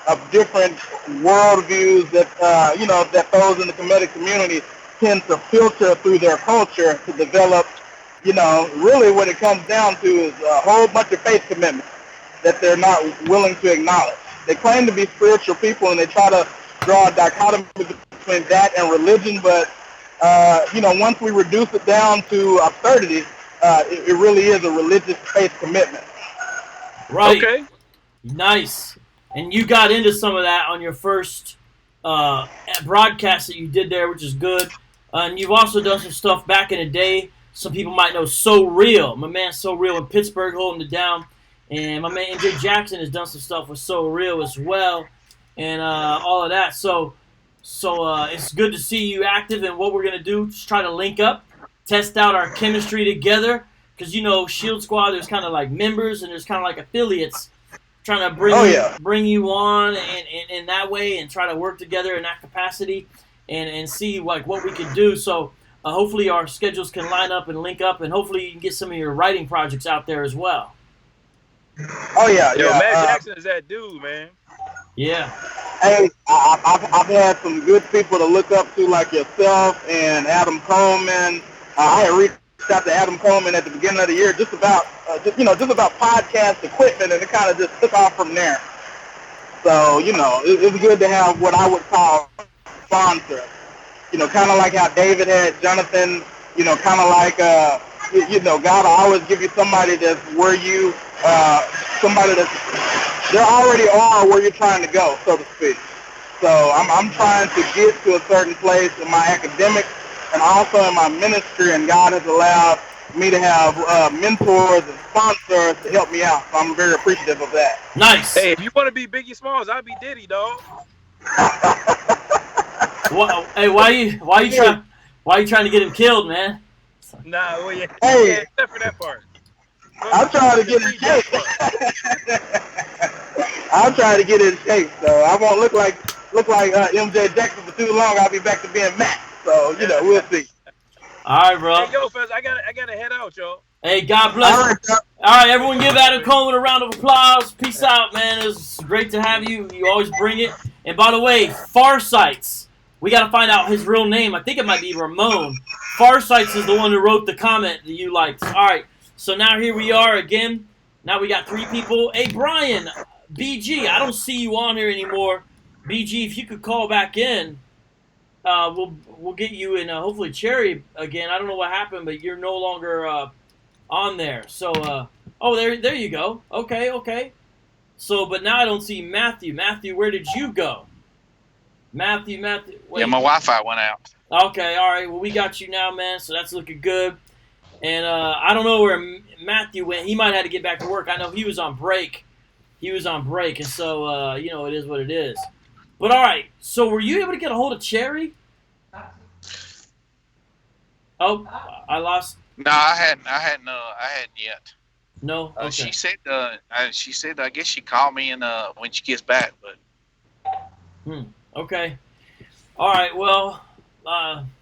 of different worldviews that that those in the Kemetic community tend to filter through their culture to develop. Really what it comes down to is a whole bunch of faith commitments that they're not willing to acknowledge. They claim to be spiritual people, and they try to draw a dichotomy between that and religion, but once we reduce it down to absurdity, it really is a religious faith commitment. Right. Okay. Nice. And you got into some of that on your first broadcast that you did there, which is good. And you've also done some stuff back in the day. Some people might know So Real. My man So Real in Pittsburgh holding it down. And my man MJ Jackson has done some stuff with So Real as well. And all of that. So it's good to see you active. And what we're going to do is try to link up, test out our chemistry together. Because, Shield Squad, there's kind of like members and there's kind of like affiliates. Trying to bring you on and in that way and try to work together in that capacity and see like what we can do. So hopefully our schedules can line up and link up, and hopefully you can get some of your writing projects out there as well. Oh yeah, Yo, Matt Jackson is that dude, man. Yeah. Hey, I've had some good people to look up to, like yourself and Adam Coleman. I had reached out to Adam Coleman at the beginning of the year just about podcast equipment, and it kind of just took off from there. So it's good to have what I would call sponsor. Kind of like how David had Jonathan. Kind of like God will always give you somebody that's where you somebody that's they already are where you're trying to go, so to speak. So I'm trying to get to a certain place in my academics and also in my ministry, and God has allowed me to have mentors and sponsors to help me out. So I'm very appreciative of that. Nice. Hey, if you want to be Biggie Smalls, I'll be Diddy, dog. Hey, why you trying to get him killed, man? Nah, well, yeah. Hey. Yeah, except for that part. I'm trying to get in shape. I'm trying to get in shape, so I won't look like MJ Jackson for too long. I'll be back to being Matt. So we'll see. All right, bro. Hey, yo, fellas, I gotta head out, y'all. Hey, God bless. All right, everyone, give Adam Coleman a round of applause. Peace out, man. It's great to have you. You always bring it. And by the way, Farsights. We got to find out his real name. I think it might be Ramon. Farsights is the one who wrote the comment that you liked. All right, so now here we are again. Now we got 3 people. Hey, Brian, BG, I don't see you on here anymore. BG, if you could call back in, we'll get you in hopefully Cherry again. I don't know what happened, but you're no longer on there. So, there you go. Okay. So, but now I don't see Matthew. Matthew, where did you go? Matthew. Wait. Yeah, my Wi-Fi went out. Okay, all right. Well, we got you now, man. So that's looking good. And I don't know where Matthew went. He might have had to get back to work. I know he was on break. And so it is what it is. But all right. So were you able to get a hold of Cherry? Oh, I lost. No, I hadn't yet. No. Okay. She said. I guess she called me when she gets back, but. Okay. All right. Well,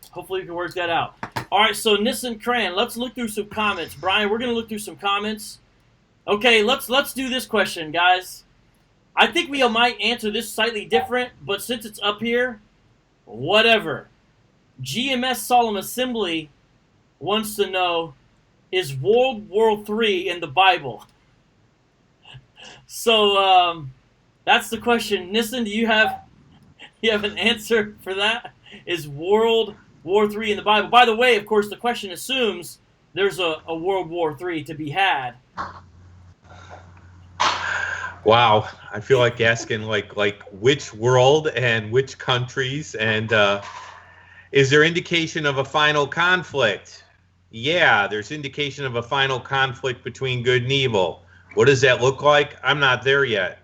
hopefully we can work that out. All right, so Nissan Cran, let's look through some comments. Brian, we're going to look through some comments. Okay, let's do this question, guys. I think we might answer this slightly different, but since it's up here, whatever. GMS Solemn Assembly wants to know, is World War III in the Bible? So that's the question. Nissan, do you have an answer for that? Is World War III in the Bible? By the way, of course, the question assumes there's a World War III to be had. Wow, I feel like asking like which world and which countries, and is there indication of a final conflict? Yeah, there's indication of a final conflict between good and evil. What does that look like? I'm not there yet.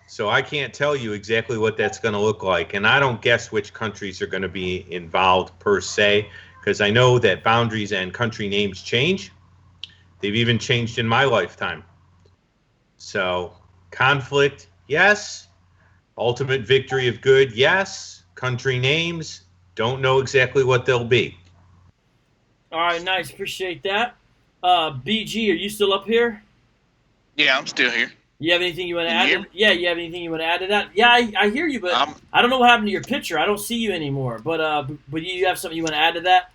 So I can't tell you exactly what that's going to look like. And I don't guess which countries are going to be involved per se, because I know that boundaries and country names change. They've even changed in my lifetime. So conflict, yes. Ultimate victory of good, yes. Country names, don't know exactly what they'll be. All right, nice. Appreciate that. BG, are you still up here? Yeah, I'm still here. You have anything you want to add? Hear me? Yeah, you have anything you want to add to that? Yeah, I hear you, but I don't know what happened to your picture. I don't see you anymore. But you have something you want to add to that?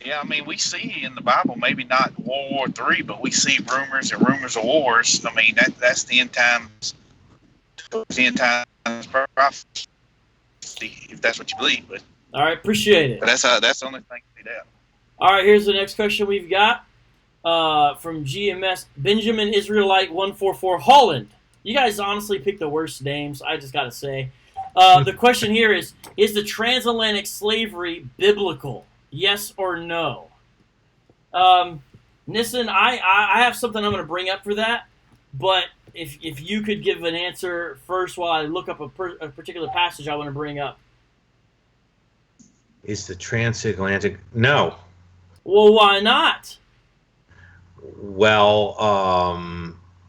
Yeah, I mean, we see in the Bible, maybe not World War III, but we see rumors and rumors of wars. I mean, that's the end times prophecy, if that's what you believe. But all right, appreciate it. But that's the only thing to do that. All right, here's the next question we've got from GMS Benjamin Israelite 144 Holland. You guys honestly picked the worst names. I just got to say. The question here is the transatlantic slavery biblical? Yes or no? Nissan, I have something I'm going to bring up for that, but if you could give an answer first while I look up a particular passage I want to bring up. Is the transatlantic? No. Well, why not? Well,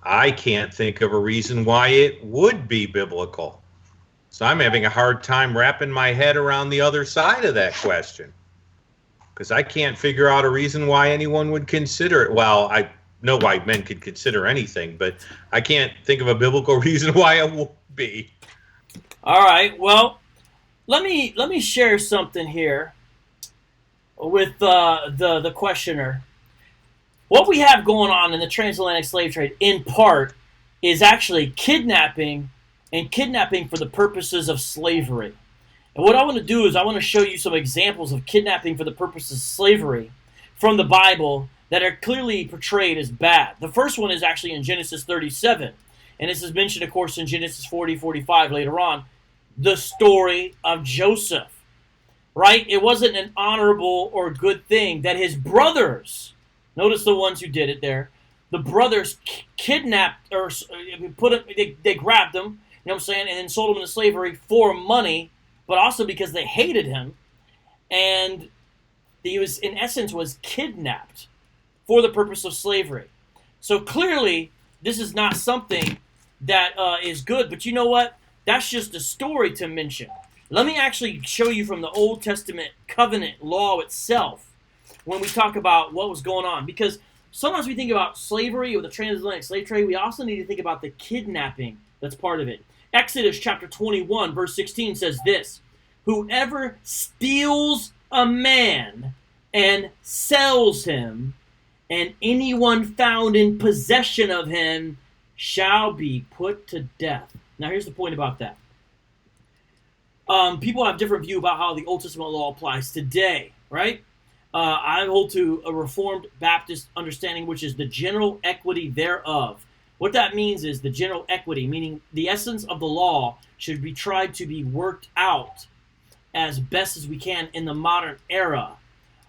I can't think of a reason why it would be biblical. So I'm having a hard time wrapping my head around the other side of that question. Because I can't figure out a reason why anyone would consider it. Well, I know why men could consider anything, but I can't think of a biblical reason why it would be. All right. Well, let me share something here with the questioner. What we have going on in the transatlantic slave trade, in part, is actually kidnapping for the purposes of slavery. And what I want to do is I want to show you some examples of kidnapping for the purposes of slavery from the Bible that are clearly portrayed as bad. The first one is actually in Genesis 37. And this is mentioned, of course, in Genesis 40, 45 later on. The story of Joseph. Right? It wasn't an honorable or good thing that his brothers, notice the ones who did it there, the brothers kidnapped or they grabbed him, you know what I'm saying, and then sold him into slavery for money, but also because they hated him, and he was, in essence, was kidnapped for the purpose of slavery. So clearly, this is not something that is good, but you know what? That's just a story to mention. Let me actually show you from the Old Testament covenant law itself when we talk about what was going on. Because sometimes we think about slavery or the transatlantic slave trade, we also need to think about the kidnapping that's part of it. Exodus chapter 21, verse 16 says this: whoever steals a man and sells him, and anyone found in possession of him shall be put to death. Now here's the point about that. People have different view about how the Old Testament law applies today, right? I hold to a Reformed Baptist understanding, which is the general equity thereof. What that means is the general equity, meaning the essence of the law should be tried to be worked out as best as we can in the modern era.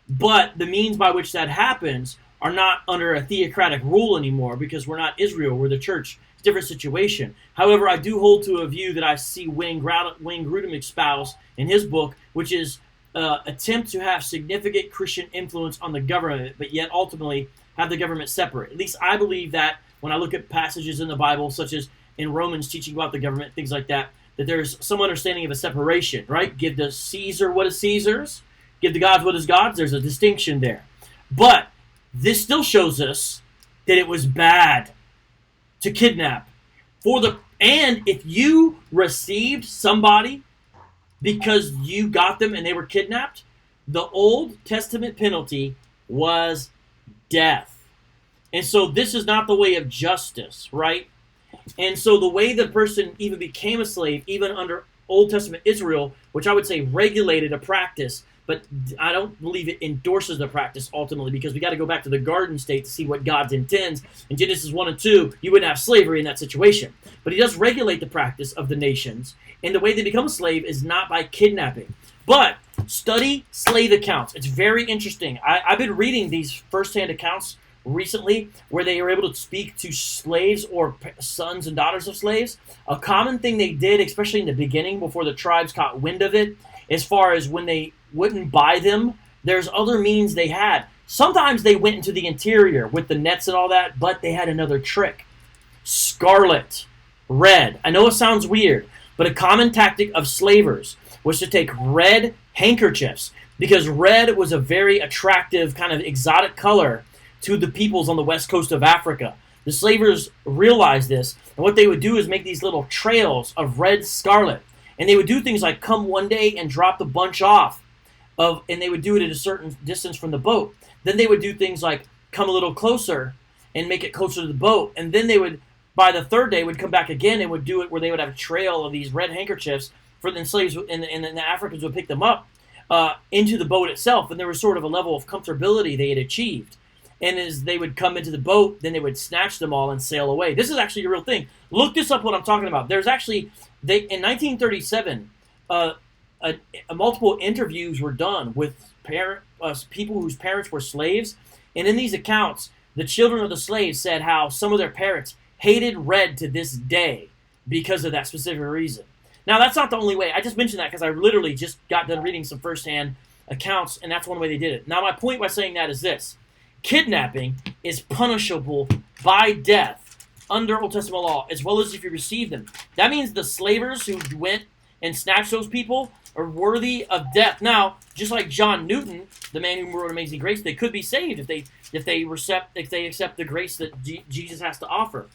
But the means by which that happens are not under a theocratic rule anymore, because we're not Israel, we're the church. It's a different situation. However, I do hold to a view that I see Wayne Grudem espouse in his book, which is attempt to have significant Christian influence on the government, but yet ultimately have the government separate. At least I believe that when I look at passages in the Bible, such as in Romans teaching about the government, things like that, that there's some understanding of a separation, right? Give to Caesar what is Caesar's, give the gods what is God's. There's a distinction there. But this still shows us that it was bad to kidnap. And if you received somebody because you got them and they were kidnapped, the Old Testament penalty was death. And so this is not the way of justice, right? And so the way the person even became a slave, even under Old Testament Israel, which I would say regulated a practice, but I don't believe it endorses the practice ultimately, because we got to go back to the garden state to see what God intends. In Genesis 1 and 2, you wouldn't have slavery in that situation. But he does regulate the practice of the nations, and the way they become a slave is not by kidnapping. But study slave accounts. It's very interesting. I've been reading these firsthand accounts recently where they were able to speak to slaves or sons and daughters of slaves. A common thing they did, especially in the beginning before the tribes caught wind of it, as far as when they wouldn't buy them, there's other means they had. Sometimes they went into the interior with the nets and all that, but they had another trick. Scarlet, red. I know it sounds weird, but a common tactic of slavers was to take red handkerchiefs, because red was a very attractive kind of exotic color to the peoples on the west coast of Africa. The slavers realized this, and what they would do is make these little trails of red scarlet. And they would do things like come one day and drop the bunch off, and they would do it at a certain distance from the boat. Then they would do things like come a little closer and make it closer to the boat. And then they would, by the third day, would come back again and would do it where they would have a trail of these red handkerchiefs for the slaves, and the Africans would pick them up into the boat itself. And there was sort of a level of comfortability they had achieved. And as they would come into the boat, then they would snatch them all and sail away. This is actually a real thing. Look this up, what I'm talking about. There's actually, in 1937, multiple interviews were done with people whose parents were slaves. And in these accounts, the children of the slaves said how some of their parents hated red to this day because of that specific reason. Now, that's not the only way. I just mentioned that because I literally just got done reading some firsthand accounts, and that's one way they did it. Now, my point by saying that is this. Kidnapping is punishable by death under Old Testament law, as well as if you receive them. That means the slavers who went and snatched those people are worthy of death. Now, just like John Newton, the man who wrote Amazing Grace, they could be saved if they accept the grace that Jesus has to offer.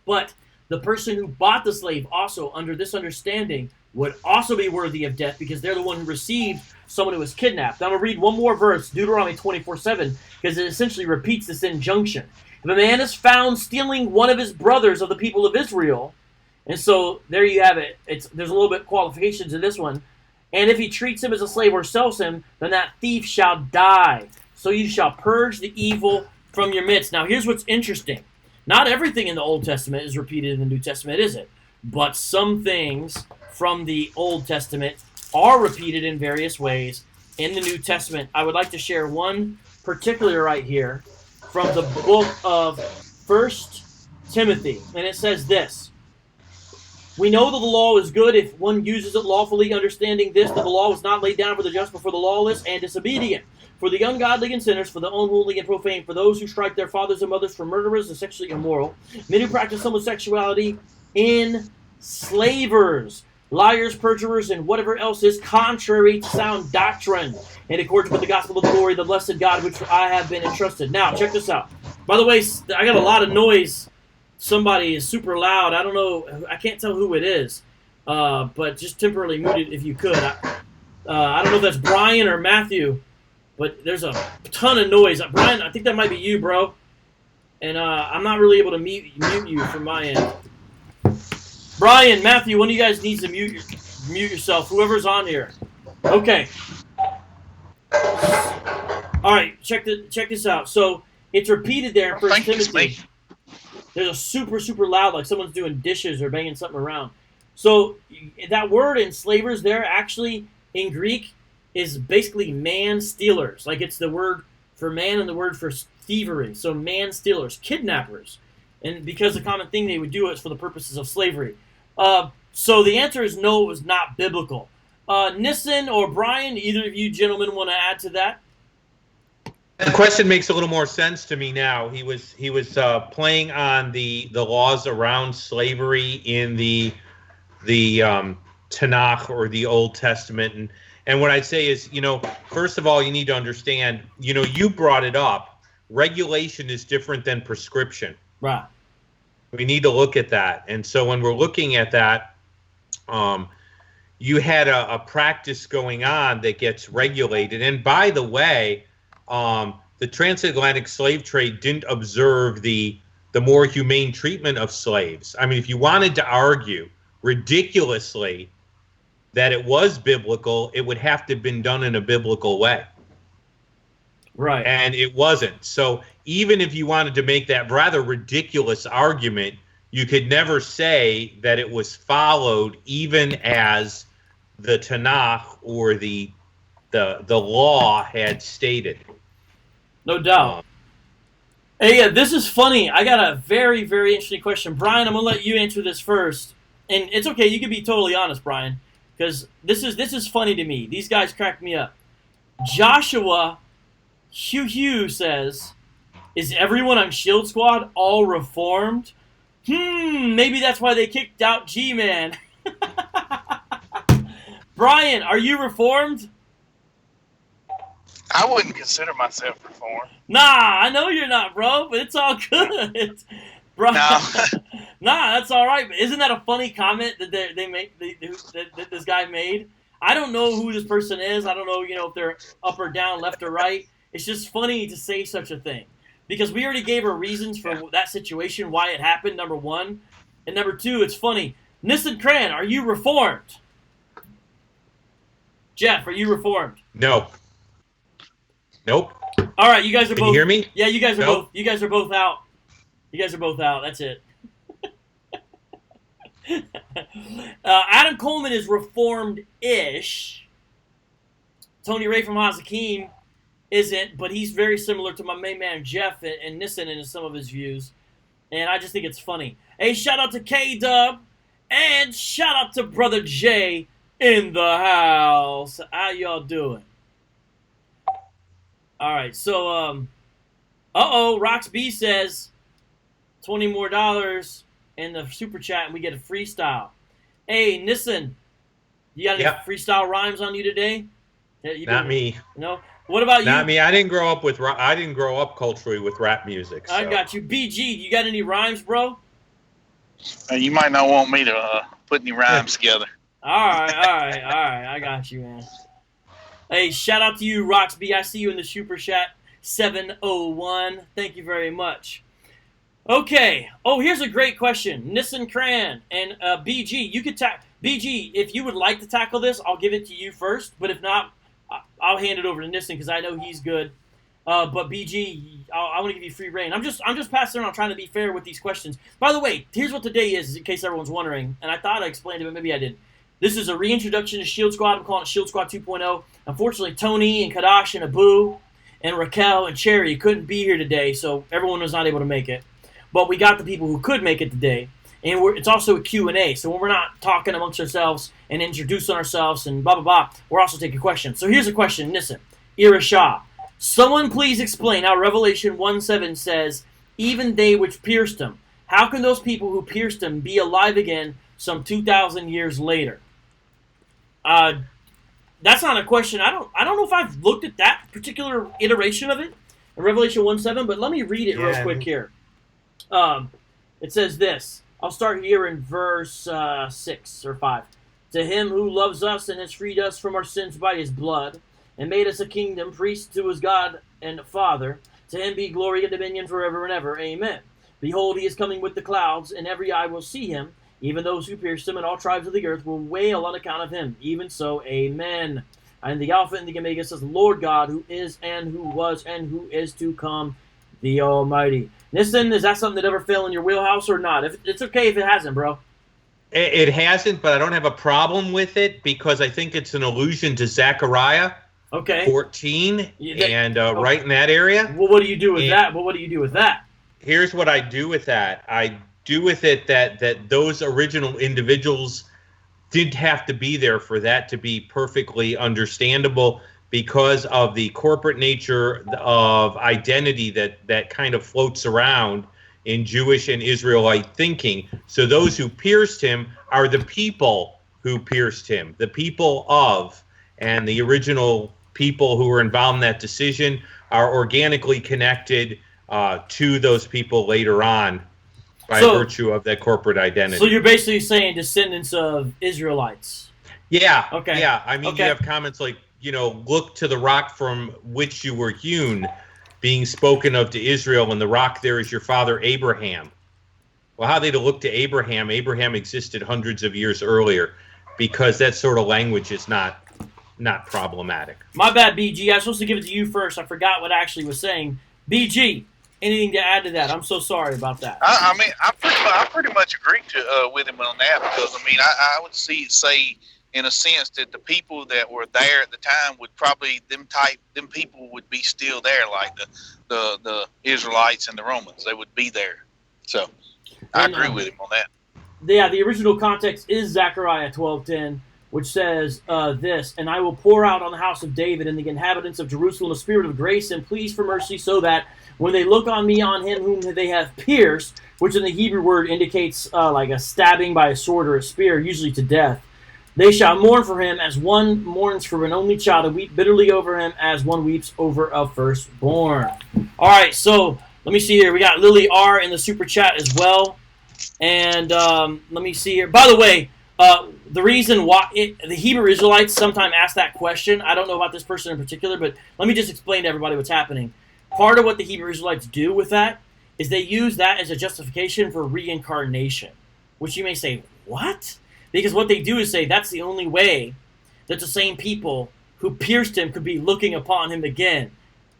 But the person who bought the slave also, under this understanding, would also be worthy of death, because they're the one who received someone who was kidnapped. I'm going to read one more verse, Deuteronomy 24:7, because it essentially repeats this injunction. If a man is found stealing one of his brothers of the people of Israel, and so there you have it. There's a little bit of qualifications in this one. And if he treats him as a slave or sells him, then that thief shall die. So you shall purge the evil from your midst. Now here's what's interesting. Not everything in the Old Testament is repeated in the New Testament, is it? But some things from the Old Testament are repeated in various ways in the New Testament. I would like to share one particular right here from the book of 1 Timothy. And it says this. We know that the law is good if one uses it lawfully, understanding this, that the law was not laid down for the just, but for the lawless and disobedient, for the ungodly and sinners, for the unholy and profane, for those who strike their fathers and mothers, for murderers and sexually immoral, men who practice homosexuality, enslavers, liars, perjurers, and whatever else is contrary to sound doctrine, in accordance with the gospel of the glory of the blessed God, which I have been entrusted. Now, check this out. By the way, I got a lot of noise. Somebody is super loud. I don't know. I can't tell who it is. But just temporarily mute it if you could. I don't know if that's Brian or Matthew, but there's a ton of noise. Brian, I think that might be you, bro. And I'm not really able to mute you from my end. Brian, Matthew, one of you guys needs to mute yourself. Whoever's on here. Okay. All right. Check this out. So it's repeated there in 1 Timothy. There's a super, super loud, like someone's doing dishes or banging something around. So that word enslavers there actually in Greek is basically man-stealers. Like it's the word for man and the word for thievery. So man-stealers, kidnappers. And because the common thing they would do is for the purposes of slavery. So the answer is no, it was not biblical. Nissen or Brian, either of you gentlemen want to add to that? The question makes a little more sense to me now. He was playing on the laws around slavery in the Tanakh or the Old Testament. And what I'd say is, first of all, you need to understand, you brought it up. Regulation is different than prescription. Right. We need to look at that. And so when we're looking at that, you had a practice going on that gets regulated. And by the way, the transatlantic slave trade didn't observe the more humane treatment of slaves. I mean, if you wanted to argue ridiculously that it was biblical, it would have to have been done in a biblical way. Right. And it wasn't. So even if you wanted to make that rather ridiculous argument, you could never say that it was followed even as the Tanakh or the law had stated. No doubt. Hey, yeah, this is funny. I got a very, very interesting question. Brian, I'm going to let you answer this first. And it's okay. You can be totally honest, Brian, because this is funny to me. These guys crack me up. Joshua Hugh says, is everyone on Shield Squad all reformed? Maybe that's why they kicked out G-Man. Brian, are you reformed? I wouldn't consider myself reformed. Nah, I know you're not, bro, but it's all good. Bro, No. Nah, that's all right. But isn't that a funny comment that that this guy made? I don't know who this person is. I don't know, if they're up or down, left or right. It's just funny to say such a thing. Because we already gave her reasons for that situation, why it happened, number one. And number two, it's funny. Nissen Cran, are you reformed? Jeff, are you reformed? No. Nope. All right, you guys are both. Can you hear me? Yeah, you guys are Nope. both. You guys are both out. You guys are both out. That's it. Adam Coleman is reformed-ish. Tony Ray from HAZAKIM isn't, but he's very similar to my main man Jeff and Nissen in some of his views. And I just think it's funny. Hey, shout out to K-Dub and shout out to Brother Jay in the house. How y'all doing? All right, so Rox B says $20 more in the super chat and we get a freestyle. Hey, Nissen, you got any freestyle rhymes on you today? Not me. No. What about you? Not me. I didn't grow up culturally with rap music. So. I got you. BG, you got any rhymes, bro? You might not want me to put any rhymes together. All right. I got you, man. Hey, shout out to you, Rox B. I see you in the super chat 701. Thank you very much. Okay. Oh, here's a great question. Nissen Cran and BG, you could BG, if you would like to tackle this, I'll give it to you first. But if not, I'll hand it over to Nissen because I know he's good. But BG, I want to give you free reign. I'm just passing around trying to be fair with these questions. By the way, here's what today is, in case everyone's wondering. And I thought I explained it, but maybe I did. This is a reintroduction to Shield Squad. I'm calling it Shield Squad 2.0. Unfortunately, Tony and Kadash and Abu and Raquel and Cherry couldn't be here today, so everyone was not able to make it. But we got the people who could make it today. And it's also a Q&A, so when we're not talking amongst ourselves and introducing ourselves and blah, blah, blah, we're also taking questions. So here's a question, Nissen. Ira Shah. Someone please explain how Revelation 1:7 says, even they which pierced him. How can those people who pierced him be alive again some 2,000 years later? That's not a question. I don't know if I've looked at that particular iteration of it in Revelation 1:7, but let me read it real quick here. It says this. I'll start here in verse 6 or 5. To him who loves us and has freed us from our sins by his blood and made us a kingdom, priest to his God and Father, to him be glory and dominion forever and ever. Amen. Behold, he is coming with the clouds, and every eye will see him, even those who pierced him, and all tribes of the earth will wail on account of him. Even so, amen. And the Alpha and the Omega says, the Lord God, who is and who was and who is to come, the Almighty. Nissen, is that something that ever fell in your wheelhouse or not? It's okay if it hasn't, bro. It hasn't, but I don't have a problem with it because I think it's an allusion to Zechariah 14 and right in that area. Well, what do you do with that? Well, what do you do with that? Here's what I do with that. I do with it that those original individuals didn't have to be there for that to be perfectly understandable because of the corporate nature of identity that kind of floats around in Jewish and Israelite thinking. So those who pierced him are the people who pierced him. The people of, and the original people who were involved in that decision are organically connected to those people later on by virtue of that corporate identity. So you're basically saying descendants of Israelites. Yeah. Okay. Yeah. I mean, you have comments like, look to the rock from which you were hewn, being spoken of to Israel, and the rock there is your father Abraham. Well, how are they to look to Abraham? Abraham existed hundreds of years earlier, because that sort of language is not problematic. My bad, BG. I was supposed to give it to you first. I forgot what I actually was saying. BG, anything to add to that? I'm so sorry about that. I mean, I pretty much agree with him on that, because I mean, I would say in a sense that the people that were there at the time would probably them people would be still there, like the Israelites and the Romans. They would be there. So I agree with him on that. Yeah, the original context is Zechariah 12:10, which says this, "And I will pour out on the house of David and the inhabitants of Jerusalem a spirit of grace and pleas for mercy, so that when they look on me, on him whom they have pierced," which in the Hebrew word indicates like a stabbing by a sword or a spear, usually to death, "they shall mourn for him as one mourns for an only child, and weep bitterly over him as one weeps over a firstborn." All right, so let me see here. We got Lily R in the super chat as well. And let me see here. By the way, the reason why the Hebrew Israelites sometimes ask that question, I don't know about this person in particular, but let me just explain to everybody what's happening. Part of what the Hebrew Israelites do with that is they use that as a justification for reincarnation, which you may say, what? Because what they do is say that's the only way that the same people who pierced him could be looking upon him again.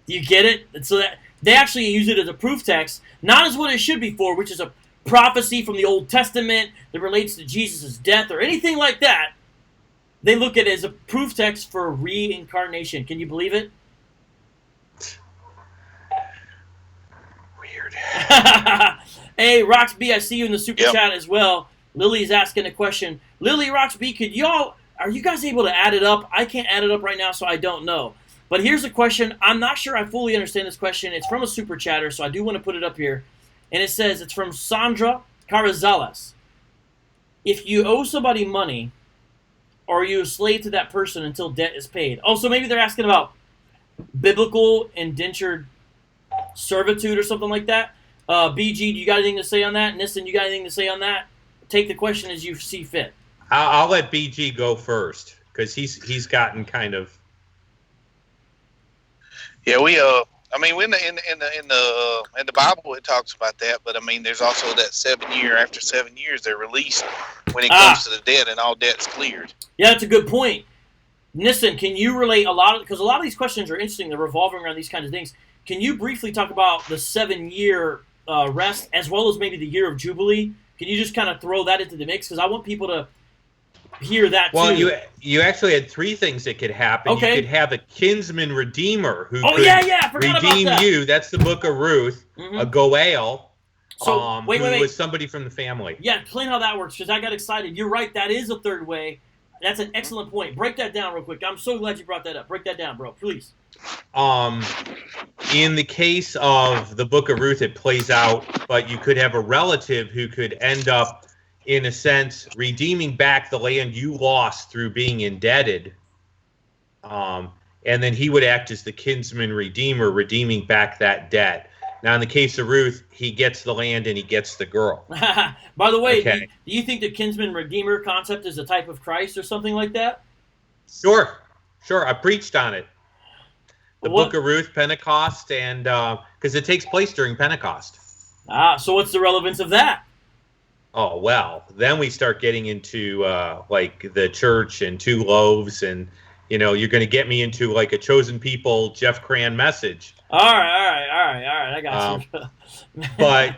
Do you get it? And so that they actually use it as a proof text, not as what it should be for, which is a prophecy from the Old Testament that relates to Jesus' death or anything like that. They look at it as a proof text for reincarnation. Can you believe it? Weird. Hey, Roxby, I see you in the super chat as well. Lily's asking a question. Lily, Roxby, are you guys able to add it up? I can't add it up right now, so I don't know. But here's a question. I'm not sure I fully understand this question. It's from a super chatter, so I do want to put it up here. And it says, it's from Sandra Carazales. If you owe somebody money, are you a slave to that person until debt is paid? Oh, so maybe they're asking about biblical indentured servitude or something like that. BG, do you got anything to say on that? Nissen, you got anything to say on that? Take the question as you see fit. I'll let BG go first, because he's gotten kind of. Yeah, I mean, in the Bible it talks about that, but I mean, there's also that 7 year. After 7 years, they're released when it comes to the debt, and all debt's cleared. Yeah, that's a good point. Nissen, can you relate because a lot of these questions are interesting. They're revolving around these kinds of things. Can you briefly talk about the 7 year rest, as well as maybe the year of Jubilee? Can you just kind of throw that into the mix? Because I want people to hear that too. Well, you actually had three things that could happen. Okay. You could have a kinsman redeemer who could redeem you. That's the Book of Ruth. Mm-hmm. A Goel, who was somebody from the family. Yeah, explain how that works, because I got excited. You're right, that is a third way. That's an excellent point. Break that down real quick. I'm so glad you brought that up. Break that down, bro, please. In the case of the Book of Ruth, it plays out, but you could have a relative who could end up, in a sense, redeeming back the land you lost through being indebted. And then he would act as the kinsman redeemer, redeeming back that debt. Now, in the case of Ruth, he gets the land and he gets the girl. By the way, do you think the kinsman redeemer concept is a type of Christ or something like that? Sure. I preached on it. The Book of Ruth, Pentecost, and because it takes place during Pentecost. So what's the relevance of that? Oh, well, then we start getting into like the church and 2 loaves, and you're going to get me into like a chosen people Jeff Cran message. All right, I got you. But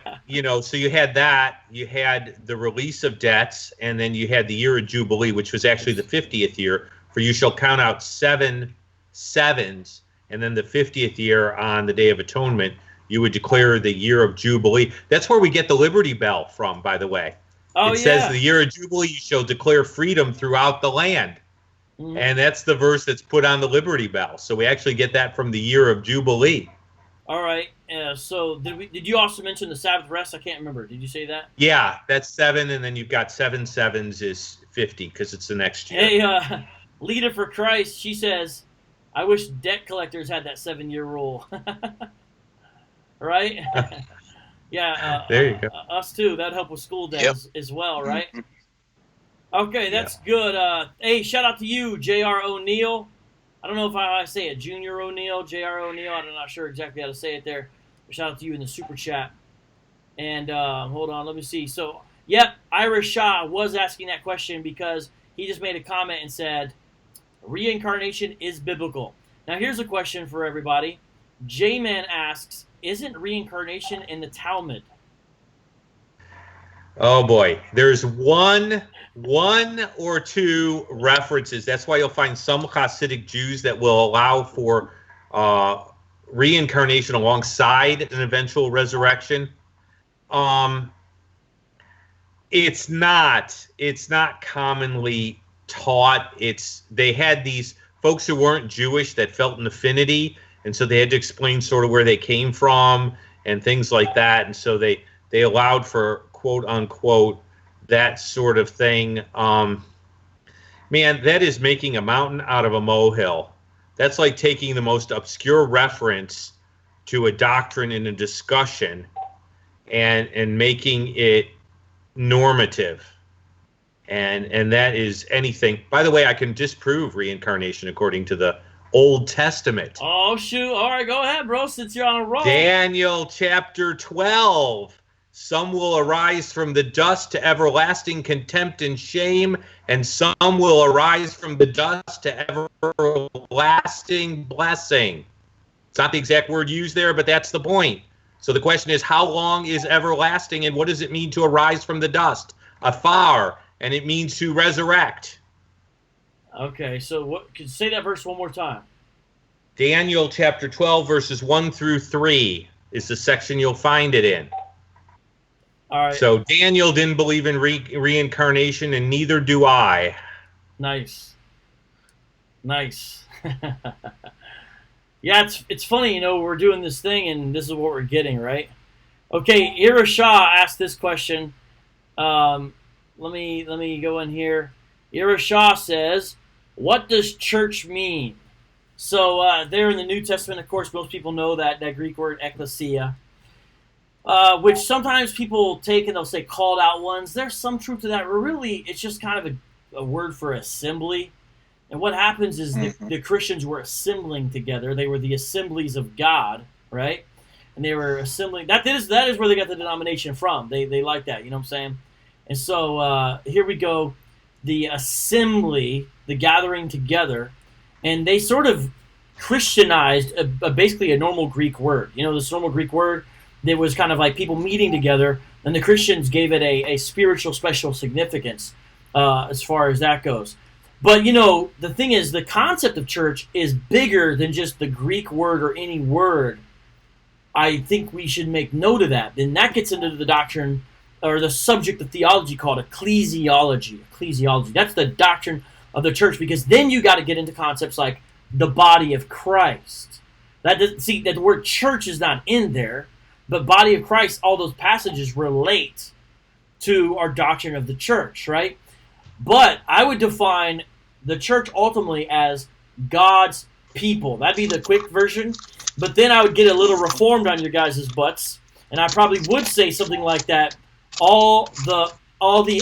so you had that, you had the release of debts, and then you had the year of Jubilee, which was actually the 50th year. For you shall count out 7 sevens, and then the 50th year on the Day of Atonement, you would declare the year of Jubilee. That's where we get the Liberty Bell from, by the way. It says the year of Jubilee, you shall declare freedom throughout the land. Mm-hmm. And that's the verse that's put on the Liberty Bell. So we actually get that from the year of Jubilee. All right. So did you also mention the Sabbath rest? I can't remember. Did you say that? Yeah, that's 7, and then you've got 7 sevens is 50 because it's the next year. Hey, Leader for Christ, she says, I wish debt collectors had that 7-year rule. Right? Yeah. There you go. Us too. That'd help with school debt Yep. as well, right? Okay, that's good. Hey, shout out to you, J.R. O'Neill. I don't know if I say it, Junior O'Neill, J.R. O'Neill. I'm not sure exactly how to say it there. But shout out to you in the super chat. And hold on, let me see. So, yep, Ira Shah was asking that question because he just made a comment and said, reincarnation is biblical. Now, here's a question for everybody. J-Man asks, isn't reincarnation in the Talmud? Oh boy, there's one or two references. That's why you'll find some Hasidic Jews that will allow for reincarnation alongside an eventual resurrection. It's not commonly taught. They had these folks who weren't Jewish that felt an affinity, and so they had to explain sort of where they came from and things like that. And so they allowed for quote unquote that sort of thing. Man, that is making a mountain out of a molehill. That's like taking the most obscure reference to a doctrine in a discussion and making it normative. And that is anything. By the way, I can disprove reincarnation according to the Old Testament. Oh, shoot. All right, go ahead, bro, since you're on a roll. Daniel chapter 12. Some will arise from the dust to everlasting contempt and shame, and some will arise from the dust to everlasting blessing. It's not the exact word used there, but that's the point. So the question is, how long is everlasting, and what does it mean to arise from the dust? Afar, and it means to resurrect. Okay, so could you say that verse one more time? Daniel chapter 12, verses 1 through 3 is the section you'll find it in. All right. So Daniel didn't believe in reincarnation, and neither do I. Nice. Yeah, it's funny, we're doing this thing, and this is what we're getting, right? Okay, Ira Shah asked this question. Let me go in here. Ira Shah says, what does church mean? So there in the New Testament, of course, most people know that Greek word ecclesia, which sometimes people take and they'll say called out ones. There's some truth to that, but really it's just kind of a word for assembly. And what happens is the Christians were assembling together. They were the assemblies of God, right? And they were assembling. That is where they got the denomination from. They like that, you know what I'm saying? And so here we go. The assembly, the gathering together, and they sort of Christianized basically a normal Greek word. This normal Greek word that was kind of like people meeting together, and the Christians gave it a spiritual special significance as far as that goes. But, the thing is, the concept of church is bigger than just the Greek word or any word. I think we should make note of that. And that gets into the doctrine or the subject of theology called ecclesiology. Ecclesiology. That's the doctrine of the church, because then you got to get into concepts like the body of Christ. That the word church is not in there, but body of Christ, all those passages relate to our doctrine of the church, right? But I would define the church ultimately as God's people. That'd be the quick version. But then I would get a little reformed on your guys' butts, and I probably would say something like that. All the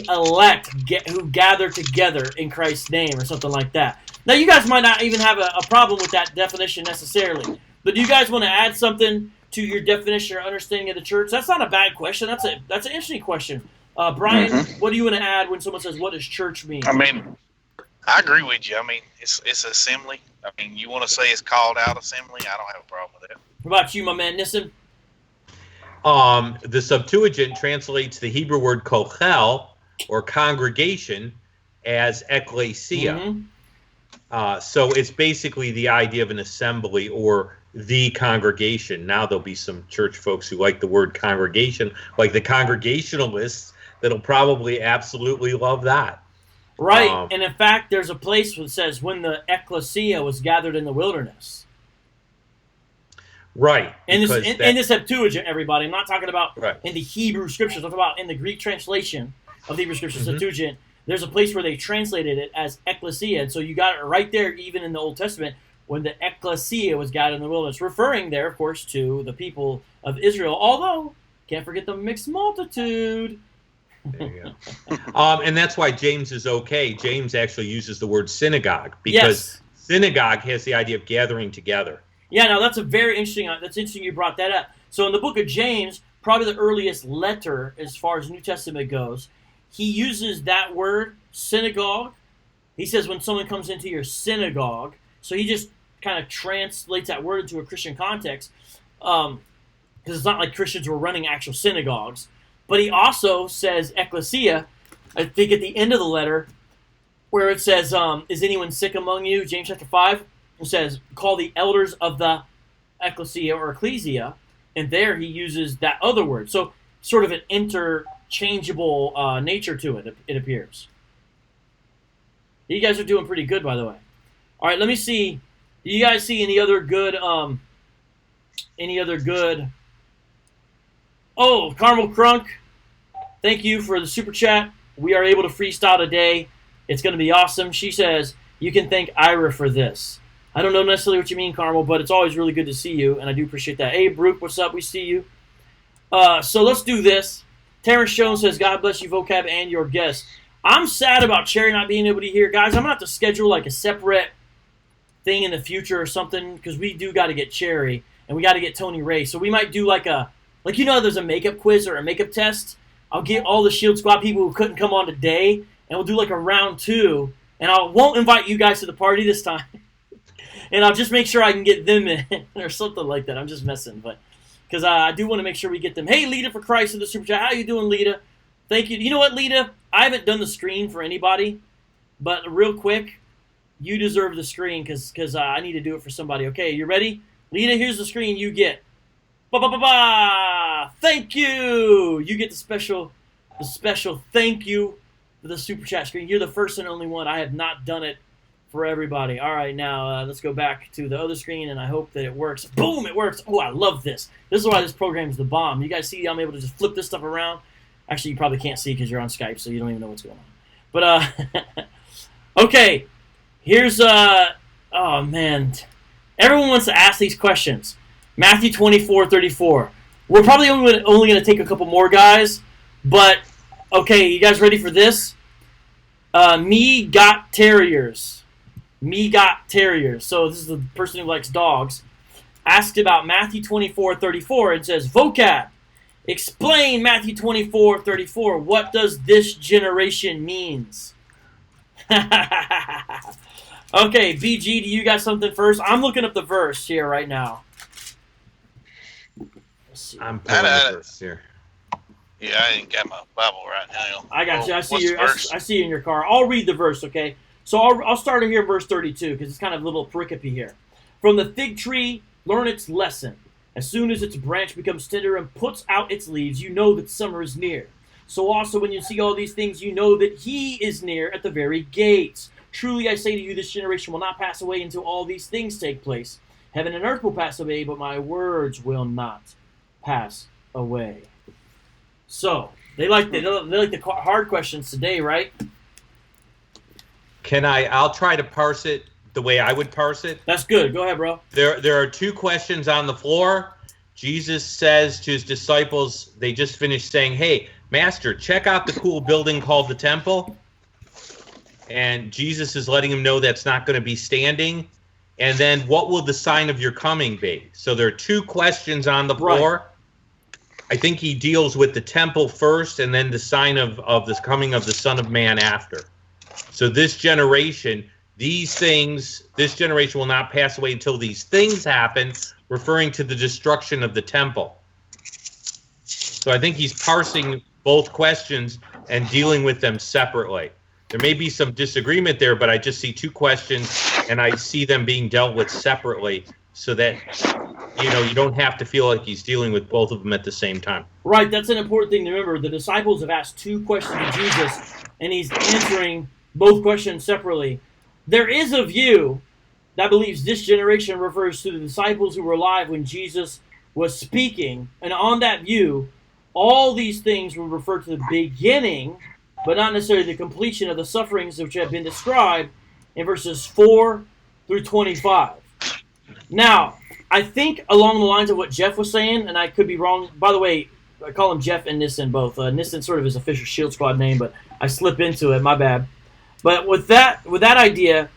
elect who gather together in Christ's name, or something like that. Now, you guys might not even have a problem with that definition necessarily. But do you guys want to add something to your definition or understanding of the church? That's not a bad question. That's an interesting question. Brian, what do you want to add when someone says, what does church mean? I mean, I agree with you. I mean, it's assembly. I mean, you want to say it's called out assembly? I don't have a problem with that. What about you, my man, Nissen? The Septuagint translates the Hebrew word kohel, or congregation, as ecclesia. So it's basically the idea of an assembly or the congregation. Now there'll be some church folks who like the word congregation, like the Congregationalists, that'll probably absolutely love that. Right, and in fact, there's a place that says when the ecclesia was gathered in the wilderness. Right. In the Septuagint, everybody. I'm not talking about right. in the Hebrew Scriptures. I'm talking about in the Greek translation of the Hebrew Scriptures, Septuagint. there's a place where they translated it as ecclesia. And so you got it right there, even in the Old Testament, when the ecclesia was gathered in the wilderness, referring there, of course, to the people of Israel. Although, can't forget the mixed multitude. There you go. And that's why James is okay. James actually uses the word synagogue because synagogue has the idea of gathering together. Yeah, now that's a very interesting. That's interesting you brought that up. So in the book of James, probably the earliest letter as far as New Testament goes, he uses that word synagogue. He says when someone comes into your synagogue, so he just kind of translates that word into a Christian context, because it's not like Christians were running actual synagogues. But he also says ecclesia, I think at the end of the letter, where it says, is anyone sick among you? James chapter 5, it says, call the elders of the ecclesia or ecclesia. And there he uses that other word. So sort of an interchangeable nature to it, it appears. You guys are doing pretty good, by the way. All right, let me see. Do you guys see any other good... Oh, Carmel Crunk, thank you for the super chat. We are able to freestyle today. It's going to be awesome. She says, you can thank Ira for this. I don't know necessarily what you mean, Carmel, but it's always really good to see you, and I do appreciate that. Hey, Brooke, what's up? We see you. So let's do this. Terrence Jones says, God bless you, Vocab, and your guests. I'm sad about Cherry not being able to hear. Guys, I'm going to have to schedule like a separate thing in the future or something, because we do got to get Cherry, and we got to get Tony Ray. So we might do like a... Like, you know, there's a makeup quiz or a makeup test. I'll get all the Shield Squad people who couldn't come on today, and we'll do like a round 2. And I won't invite you guys to the party this time. And I'll just make sure I can get them in or something like that. I'm just messing, but because I do want to make sure we get them. Hey, Lita for Christ in the super chat. How you doing, Lita? Thank you. You know what, Lita? I haven't done the screen for anybody, but real quick, you deserve the screen because I need to do it for somebody. Okay, you ready? Lita, here's the screen you get. Ba-ba-ba-ba! Thank you! You get the special thank you for the super chat screen. You're the first and only one. I have not done it for everybody. All right, now let's go back to the other screen, and I hope that it works. Boom, it works. Oh, I love this. This is why this program is the bomb. You guys see I'm able to just flip this stuff around? Actually, you probably can't see because you're on Skype, so you don't even know what's going on. But, okay, here's, oh, man. Everyone wants to ask these questions. Matthew 24:34. We're probably only going to take a couple more, guys. But, okay, you guys ready for this? Me got terriers. Me got terriers. So this is the person who likes dogs. Asked about Matthew 24:34. It says, Vocab, explain Matthew 24:34. What does this generation means? Okay, BG, do you got something first? I'm looking up the verse here right now. I'm pulling the verse here. Yeah, I ain't got my Bible right now. I got you. I see What's you. the verse? I see you in your car. I'll read the verse, okay? So I'll start it here in verse 32 because it's kind of a little pericope here. From the fig tree, learn its lesson. As soon as its branch becomes tender and puts out its leaves, you know that summer is near. So also when you see all these things, you know that he is near at the very gates. Truly I say to you, this generation will not pass away until all these things take place. Heaven and earth will pass away, but my words will not pass away. So, they like the hard questions today, right? I'll try to parse it the way I would parse it. That's good. Go ahead, bro. There are two questions on the floor. Jesus says to his disciples, they just finished saying, hey, Master, check out the cool building called the temple. And Jesus is letting him know that's not going to be standing. And then what will the sign of your coming be? So there are two questions on the floor. Right. I think he deals with the temple first and then the sign of the coming of the Son of Man after. So this generation will not pass away until these things happen, referring to the destruction of the temple. So I think he's parsing both questions and dealing with them separately. There may be some disagreement there, but I just see two questions, and I see them being dealt with separately so that, you don't have to feel like he's dealing with both of them at the same time. Right, that's an important thing to remember. The disciples have asked two questions to Jesus, and he's answering both questions separately. There is a view that believes this generation refers to the disciples who were alive when Jesus was speaking, and on that view, all these things will refer to the beginning but not necessarily the completion of the sufferings which have been described in verses 4 through 25. Now, I think along the lines of what Jeff was saying, and I could be wrong. By the way, I call him Jeff and Nissen both. Nissen sort of his official Shield Squad name, but I slip into it. My bad. But with that idea,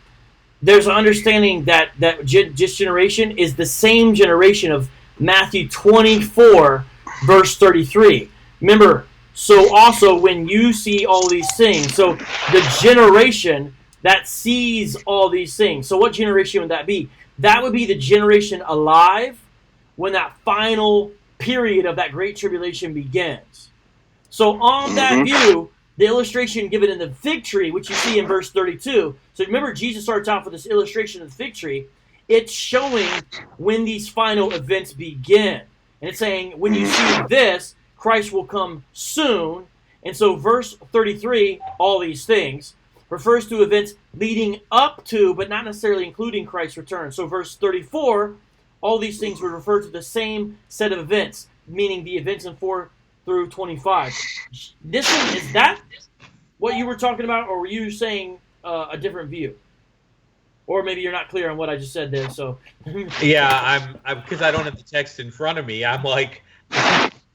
there's an understanding that this generation is the same generation of Matthew 24, verse 33. Remember, so also when you see all these things, so the generation that sees all these things. So what generation would that be? That would be the generation alive when that final period of that great tribulation begins. So on that view, the illustration given in the fig tree, which you see in verse 32. So remember, Jesus starts off with this illustration of the fig tree. It's showing when these final events begin. And it's saying, when you see this, Christ will come soon. And so verse 33, all these things, refers to events leading up to, but not necessarily including Christ's return. So verse 34, all these things would refer to the same set of events, meaning the events in 4 through 25. Is that what you were talking about, or were you saying a different view? Or maybe you're not clear on what I just said there. So yeah, I'm because I don't have the text in front of me. I'm like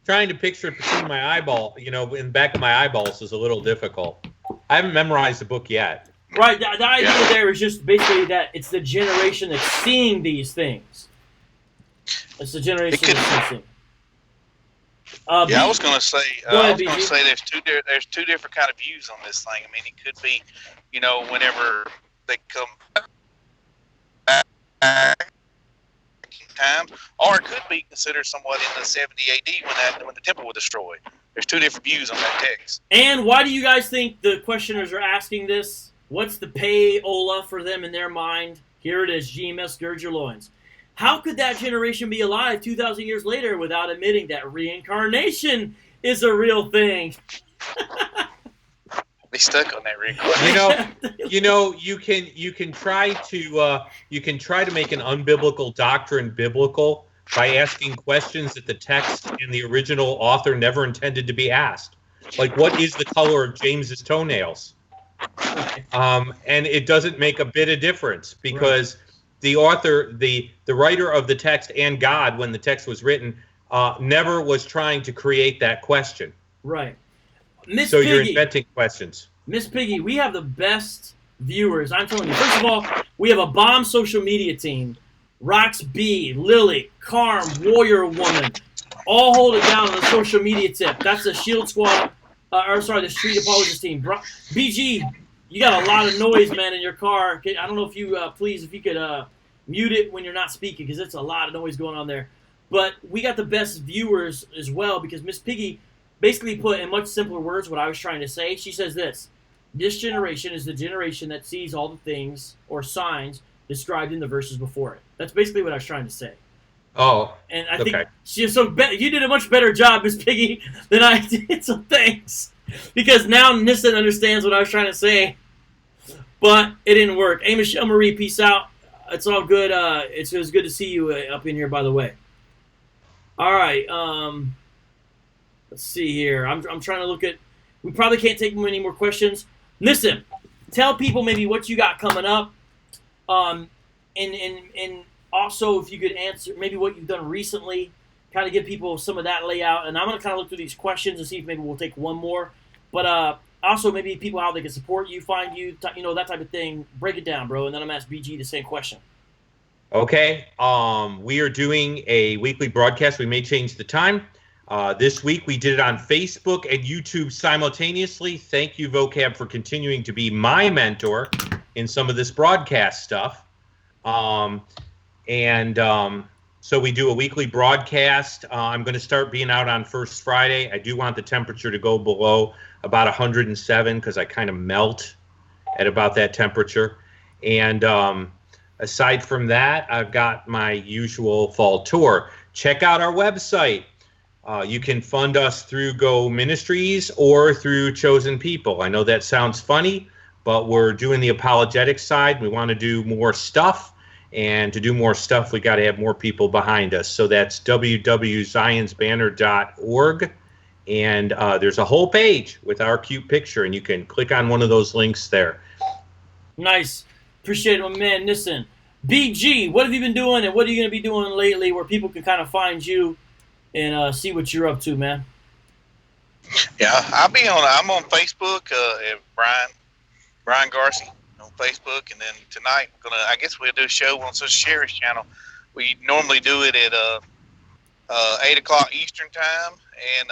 trying to picture it between my eyeball. In the back of my eyeballs is a little difficult. I haven't memorized the book yet. Right. The idea there is just basically that it's the generation that's seeing these things. It's the generation that's seeing. I was going to say. There's two different kind of views on this thing. I mean, it could be, whenever they come back in time, or it could be considered somewhat in the 70 AD when the temple was destroyed. There's two different views on that text. And why do you guys think the questioners are asking this? What's the payola for them in their mind? Here it is, GMS, gird your loins. How could that generation be alive 2,000 years later without admitting that reincarnation is a real thing? They stuck on that reincarnation. You can try to make an unbiblical doctrine biblical by asking questions that the text and the original author never intended to be asked. Like, what is the color of James's toenails? And it doesn't make a bit of difference because the author, the writer of the text, and God, when the text was written, never was trying to create that question. Right. So you're inventing questions. Miss Piggy, we have the best viewers. I'm telling you. First of all, we have a bomb social media team. Rox B, Lily, Carm, Warrior Woman, all hold it down on the social media tip. That's the Shield Squad, the Street Apologist team. BG, you got a lot of noise, man, in your car. I don't know if you, if you could mute it when you're not speaking, because it's a lot of noise going on there. But we got the best viewers as well, because Miss Piggy basically put in much simpler words what I was trying to say. She says this generation is the generation that sees all the things or signs described in the verses before it. That's basically what I was trying to say. Oh, and I think you did a much better job, Miss Piggy, than I did. So thanks, because now Nissen understands what I was trying to say, but it didn't work. Hey, Michelle Marie, peace out. It's all good. It was good to see you up in here, by the way. All right. Let's see here. I'm trying to look at. We probably can't take many more questions. Listen, tell people maybe what you got coming up. And also if you could answer maybe what you've done recently, kind of give people some of that layout. And I'm going to kind of look through these questions and see if maybe we'll take one more. But also maybe people how they can support you, find you, that type of thing. Break it down, bro. And then I'm going to ask BG the same question. Okay. We are doing a weekly broadcast. We may change the time. This week we did it on Facebook and YouTube simultaneously. Thank you, Vocab, for continuing to be my mentor in some of this broadcast stuff. So we do a weekly broadcast. I'm going to start being out on first Friday. I do want the temperature to go below about 107 because I kind of melt at about that temperature. And aside from that, I've got my usual fall tour. Check out our website. You can fund us through Go Ministries or through Chosen People. I know that sounds funny, but we're doing the apologetics side. We want to do more stuff. And to do more stuff, we got to have more people behind us. So that's www.zionsbanner.org. And there's a whole page with our cute picture, and you can click on one of those links there. Nice. Appreciate it, my man. Listen, BG, what have you been doing, and what are you going to be doing lately where people can kind of find you and see what you're up to, man? Yeah, I'm on Facebook at Brian Garcia on Facebook, and then tonight I guess we'll do a show on Sister Sherry's channel. We normally do it at 8 o'clock Eastern time, and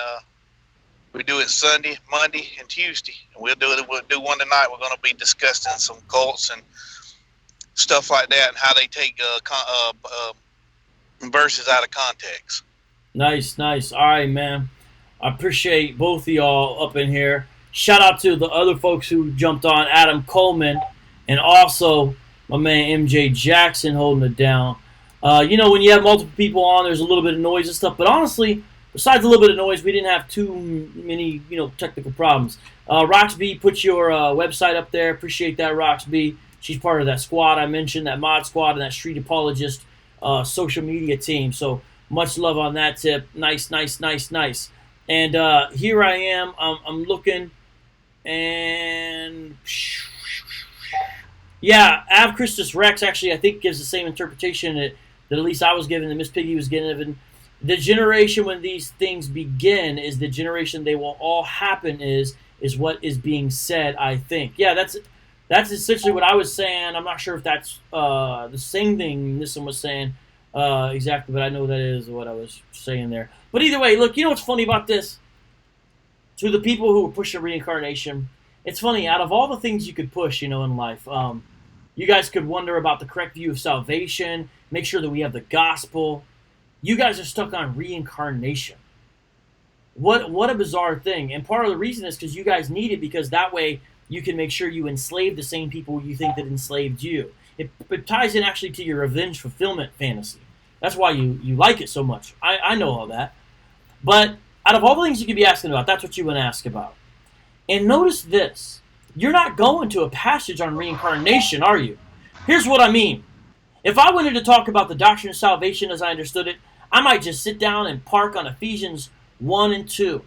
we do it Sunday, Monday, and Tuesday. And we'll do one tonight. We're going to be discussing some cults and stuff like that, and how they take verses out of context. Nice. All right, man. I appreciate both of y'all up in here. Shout out to the other folks who jumped on, Adam Coleman, and also my man MJ Jackson holding it down. When you have multiple people on, there's a little bit of noise and stuff. But honestly, besides a little bit of noise, we didn't have too many, technical problems. Roxby, put your website up there. Appreciate that, Roxby. She's part of that squad I mentioned, that mod squad and that Street Apologist social media team. So much love on that tip. Nice. And here I am. I'm looking, and yeah, Av Christus Rex actually I think gives the same interpretation that at least I was given, that Miss Piggy was given. The generation when these things begin is the generation they will all happen is what is being said, I think. Yeah, that's essentially what I was saying. I'm not sure if that's the same thing Nissan was saying exactly, but I know that is what I was saying there. But either way, look, you know what's funny about this? To the people who are pushing reincarnation, it's funny, out of all the things you could push, in life, you guys could wonder about the correct view of salvation, make sure that we have the gospel. You guys are stuck on reincarnation. What a bizarre thing. And part of the reason is because you guys need it, because that way you can make sure you enslave the same people you think that enslaved you. It ties in actually to your revenge fulfillment fantasy. That's why you like it so much. I know all that. But out of all the things you could be asking about, that's what you want to ask about. And notice this. You're not going to a passage on reincarnation, are you? Here's what I mean. If I wanted to talk about the doctrine of salvation as I understood it, I might just sit down and park on Ephesians 1 and 2.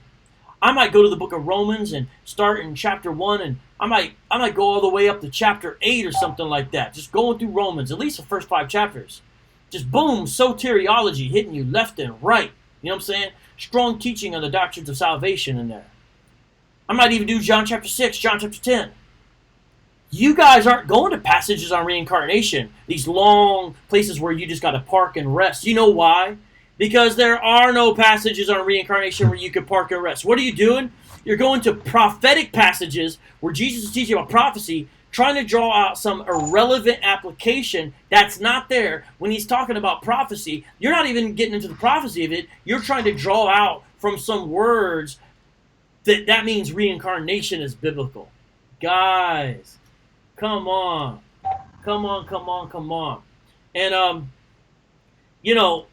I might go to the book of Romans and start in chapter 1, and I might go all the way up to chapter 8 or something like that. Just going through Romans, at least the first 5 chapters. Just boom, soteriology hitting you left and right. You know what I'm saying? Strong teaching on the doctrines of salvation in there. I might even do John chapter 6, John chapter 10. You guys aren't going to passages on reincarnation, these long places where you just got to park and rest. You know why? Because there are no passages on reincarnation where you can park and rest. What are you doing? You're going to prophetic passages where Jesus is teaching about prophecy, trying to draw out some irrelevant application that's not there when he's talking about prophecy. You're not even getting into the prophecy of it. You're trying to draw out from some words that means reincarnation is biblical. Guys, come on. And,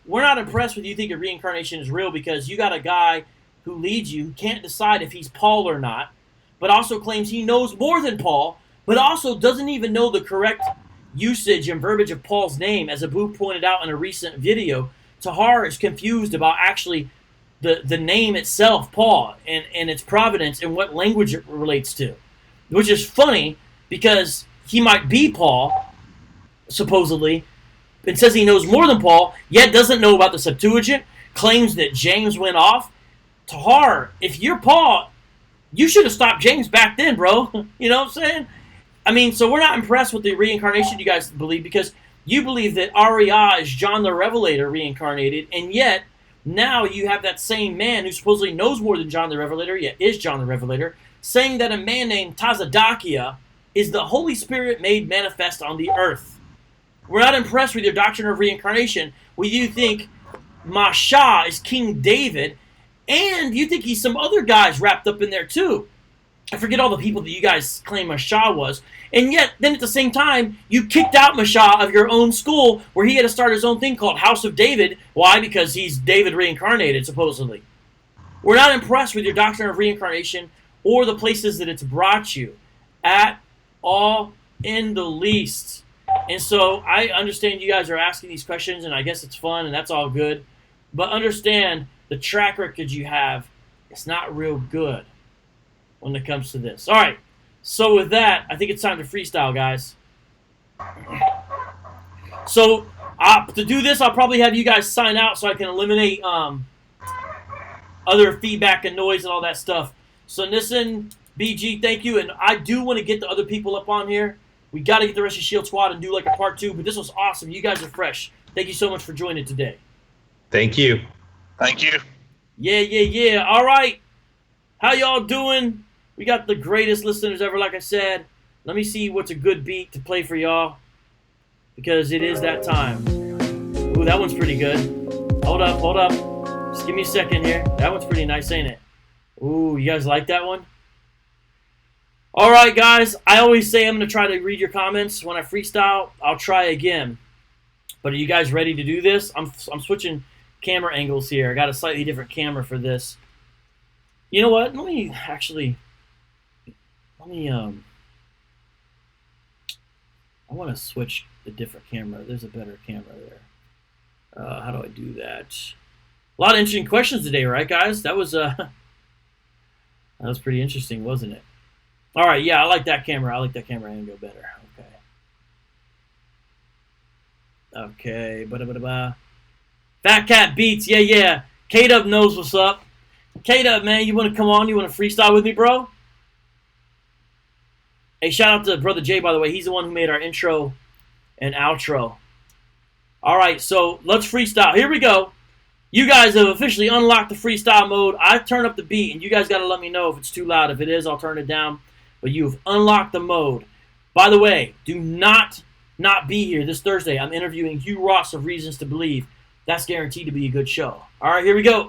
we're not impressed with you thinking reincarnation is real, because you got a guy who leads you who can't decide if he's Paul or not, but also claims he knows more than Paul, but also doesn't even know the correct usage and verbiage of Paul's name. As Abu pointed out in a recent video, Tahar is confused about actually the name itself, Paul, and its provenance and what language it relates to, which is funny because he might be Paul, supposedly, and says he knows more than Paul, yet doesn't know about the Septuagint, claims that James went off. Tahar, if you're Paul, you should have stopped James back then, bro. You know what I'm saying? I mean, so we're not impressed with the reincarnation you guys believe, because you believe that Ariah is John the Revelator reincarnated, and yet now you have that same man who supposedly knows more than John the Revelator, yet is John the Revelator, saying that a man named Tazadakia is the Holy Spirit made manifest on the earth. We're not impressed with your doctrine of reincarnation, where you think Masha is King David, and you think he's some other guys wrapped up in there too. I forget all the people that you guys claim Masha was. And yet, then at the same time, you kicked out Masha of your own school, where he had to start his own thing called House of David. Why? Because he's David reincarnated, supposedly. We're not impressed with your doctrine of reincarnation or the places that it's brought you at all, in the least. And so I understand you guys are asking these questions, and I guess it's fun, and that's all good. But understand the track record you have It's not real good when it comes to this. All right. So with that, I think it's time to freestyle, guys. So to do this, I'll probably have you guys sign out so I can eliminate other feedback and noise and all that stuff. So listen, BG, thank you. And I do want to get the other people up on here. We got to get the rest of Shield Squad and do like a part 2. But this was awesome. You guys are fresh. Thank you so much for joining today. Thank you. Thank you. Yeah. All right. How y'all doing? We got the greatest listeners ever, like I said. Let me see what's a good beat to play for y'all, because it is that time. Ooh, that one's pretty good. Hold up. Just give me a second here. That one's pretty nice, ain't it? Ooh, you guys like that one? All right, guys. I always say I'm going to try to read your comments. When I freestyle, I'll try again. But are you guys ready to do this? I'm switching camera angles here. I got a slightly different camera for this. You know what? Let me I want to switch a different camera. There's a better camera there. How do I do that? A lot of interesting questions today, right, guys? That was pretty interesting, wasn't it? All right, yeah, I like that camera. I like that camera angle better. Okay. Fat Cat Beats, yeah. K-Dub knows what's up. K-Dub, man, you want to come on? You want to freestyle with me, bro? Hey, shout out to Brother Jay, by the way. He's the one who made our intro and outro. All right, so let's freestyle. Here we go. You guys have officially unlocked the freestyle mode. I've turned up the beat, and you guys got to let me know if it's too loud. If it is, I'll turn it down. But you've unlocked the mode. By the way, do not be here this Thursday. I'm interviewing Hugh Ross of Reasons to Believe. That's guaranteed to be a good show. All right, here we go.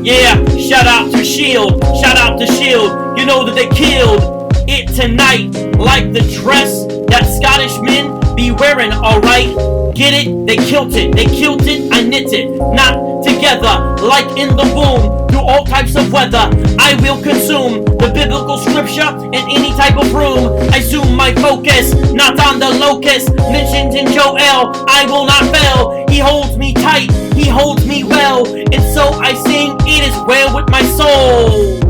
Yeah, shout out to Shield. You know that they killed it tonight, like the dress that Scottish men be wearing, alright? Get it? They killed it, I knit it, not together, like in the womb, through all types of weather. I will consume the biblical scripture in any type of room. I zoom my focus, not on the locust, mentioned in Joel, I will not fail. He holds me tight, he holds me well, and so I sing, it is well with my soul.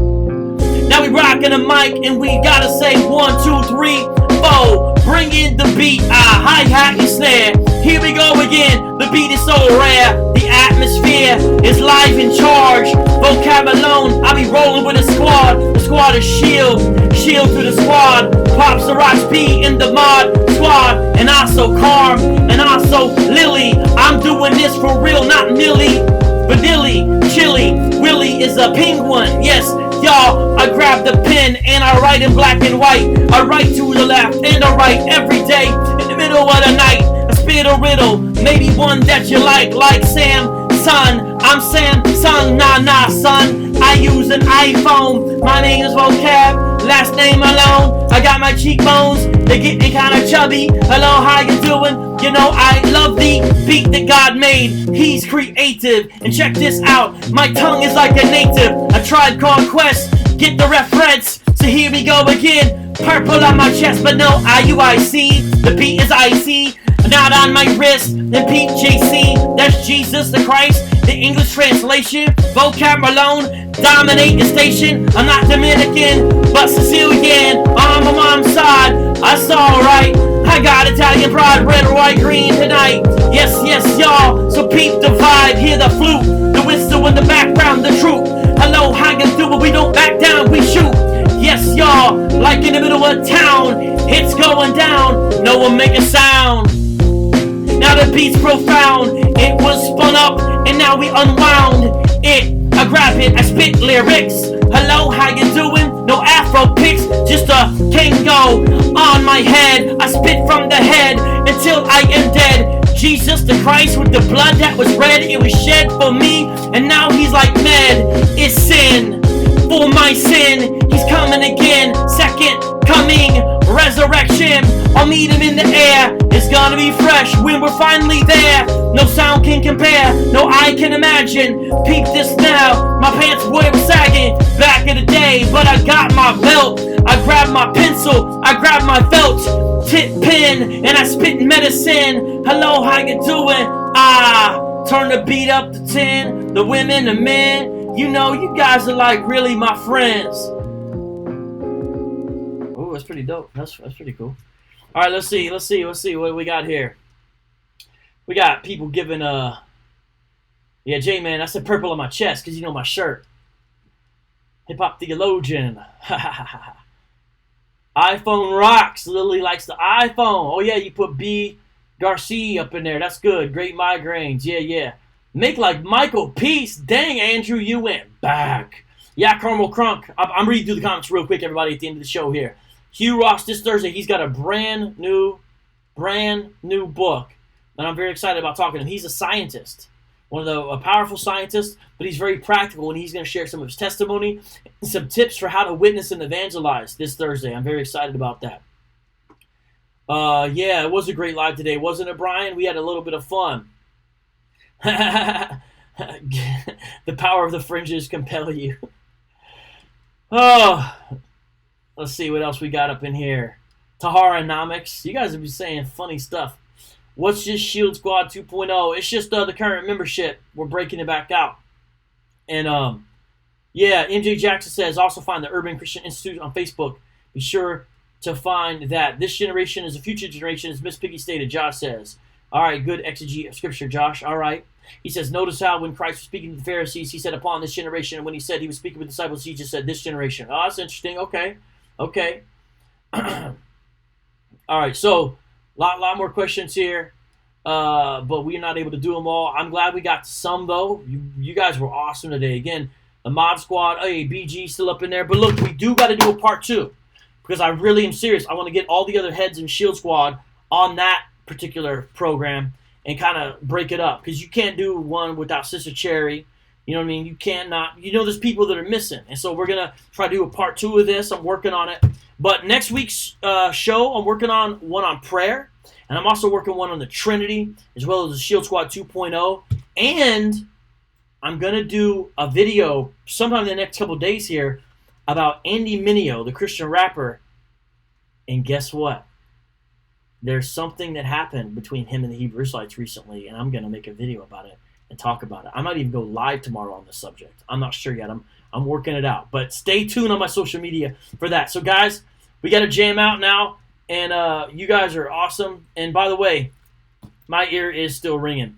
Now we rockin' a mic and we gotta say 1, 2, 3, 4. Bring in the beat, hi-hat and snare. Here we go again, the beat is so rare. The atmosphere is live in charge. Vocab Malone, I be rolling with a squad. The squad is Shield to the squad. Pops the Rocks P in the mod squad. And also Carm, and also Lily. I'm doing this for real, not Millie. Vanilli, Chili, Willie is a penguin, yes. Y'all, I grab the pen and I write in black and white. I write to the left and I write every day. In the middle of the night, I spit a riddle. Maybe one that you like Sam, son. I'm Samsung, nah, son. I use an iPhone. My name is Vocab, last name Malone. I got my cheekbones, they getting kinda chubby. Hello, how you doing? You know I love the beat that God made. He's creative, and check this out. My tongue is like a native. I tried Conquest, get the reference. So here we go again. Purple on my chest, but no IUIC. The beat is icy, not on my wrist. And Pete JC, that's Jesus the Christ. The English translation, Vocab Malone, dominate the station. I'm not Dominican, but Sicilian. On my mom's side, I saw right. I got Italian pride, red, white, green tonight. Yes, y'all. So peep the vibe, hear the flute, the whistle in the background, the truth. Hello, how you doing? We don't back down, we shoot. Yes, y'all. Like in the middle of town, hits going down. No one make a sound. Now the beat's profound. It was spun up, and now we unwound it. I grab it, I spit lyrics. Hello, how you doing? No afro pics, just a Kango on my head. I spit from the head until I am dead. Jesus the Christ with the blood that was red, it was shed for me, and now he's like med. It's sin for my sin. He's coming again, second coming, resurrection. I'll meet him in the air. It's gonna be fresh when we're finally there. No sound can compare, no eye can imagine. Peep this now, my pants were sagging back in the day, but I got my belt. I grabbed my pencil, I grab my felt tip pen, and I spit medicine. Hello, how you doing? Ah, turn the beat up to 10. The women, the men, you know, you guys are like really my friends. Oh, that's pretty dope. That's pretty cool. All right, let's see what we got here. We got people giving yeah, J-Man, I said purple on my chest because you know my shirt. Hip-hop theologian. iPhone rocks. Lily likes the iPhone. Oh, yeah, you put B. Garcia up in there. That's good. Great migraines. Yeah. Make like Michael Peace. Dang, Andrew, you went back. Yeah, Carmel Crunk. I'm reading through the comments real quick, everybody, at the end of the show here. Hugh Ross, this Thursday, he's got a brand new book. And I'm very excited about talking to him. He's a scientist. A powerful scientist, but he's very practical, and he's going to share some of his testimony and some tips for how to witness and evangelize this Thursday. I'm very excited about that. Yeah, it was a great live today, wasn't it, Brian? We had a little bit of fun. The power of the fringes compel you. Oh, let's see what else we got up in here. Taharanomics. You guys have been saying funny stuff. What's this Shield Squad 2.0? It's just the current membership. We're breaking it back out. And, yeah, MJ Jackson says, also find the Urban Christian Institute on Facebook. Be sure to find that. This generation is a future generation, as Miss Piggy stated, Josh says. All right, good exegete of Scripture, Josh. All right. He says, notice how when Christ was speaking to the Pharisees, he said, upon this generation. And when he said he was speaking with disciples, he just said, this generation. Oh, that's interesting. Okay. All right, so... Lot more questions here, but we're not able to do them all. I'm glad we got to some, though. You guys were awesome today. Again, the Mod Squad, hey, BG still up in there. But look, we do got to do a part 2 because I really am serious. I want to get all the other heads in Shield Squad on that particular program and kind of break it up because you can't do one without Sister Cherry. You know what I mean? You can't not. You know there's people that are missing. And so we're going to try to do a part 2 of this. I'm working on it. But next week's show, I'm working on one on prayer. And I'm also working one on the Trinity, as well as the Shield Squad 2.0. And I'm going to do a video sometime in the next couple of days here about Andy Mineo, the Christian rapper. And guess what? There's something that happened between him and the Hebrew Israelites recently, and I'm going to make a video about it and talk about it. I might even go live tomorrow on this subject. I'm not sure yet. I'm working it out. But stay tuned on my social media for that. So, guys, we got to jam out now. And you guys are awesome. And by the way, my ear is still ringing.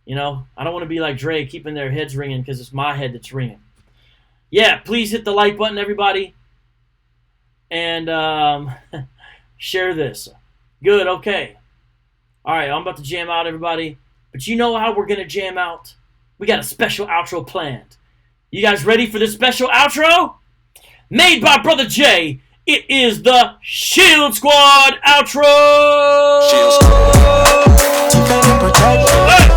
You know, I don't want to be like Dre, keeping their heads ringing because it's my head that's ringing. Yeah, please hit the like button, everybody. And share this. Good, okay. All right, I'm about to jam out, everybody. But you know how we're going to jam out? We got a special outro planned. You guys ready for this special outro? Made by Brother J. It is the Shield Squad outro! Shield Squad. Defend and protect. Hey!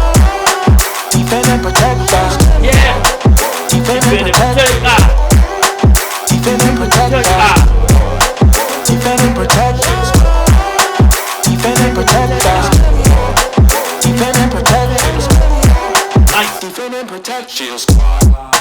Defend and protect. Yeah! Defend and protect. Defend and protect. Defend and protect. Defend and protect. Defend and protect. Nice. Defend and protect. Shield Squad.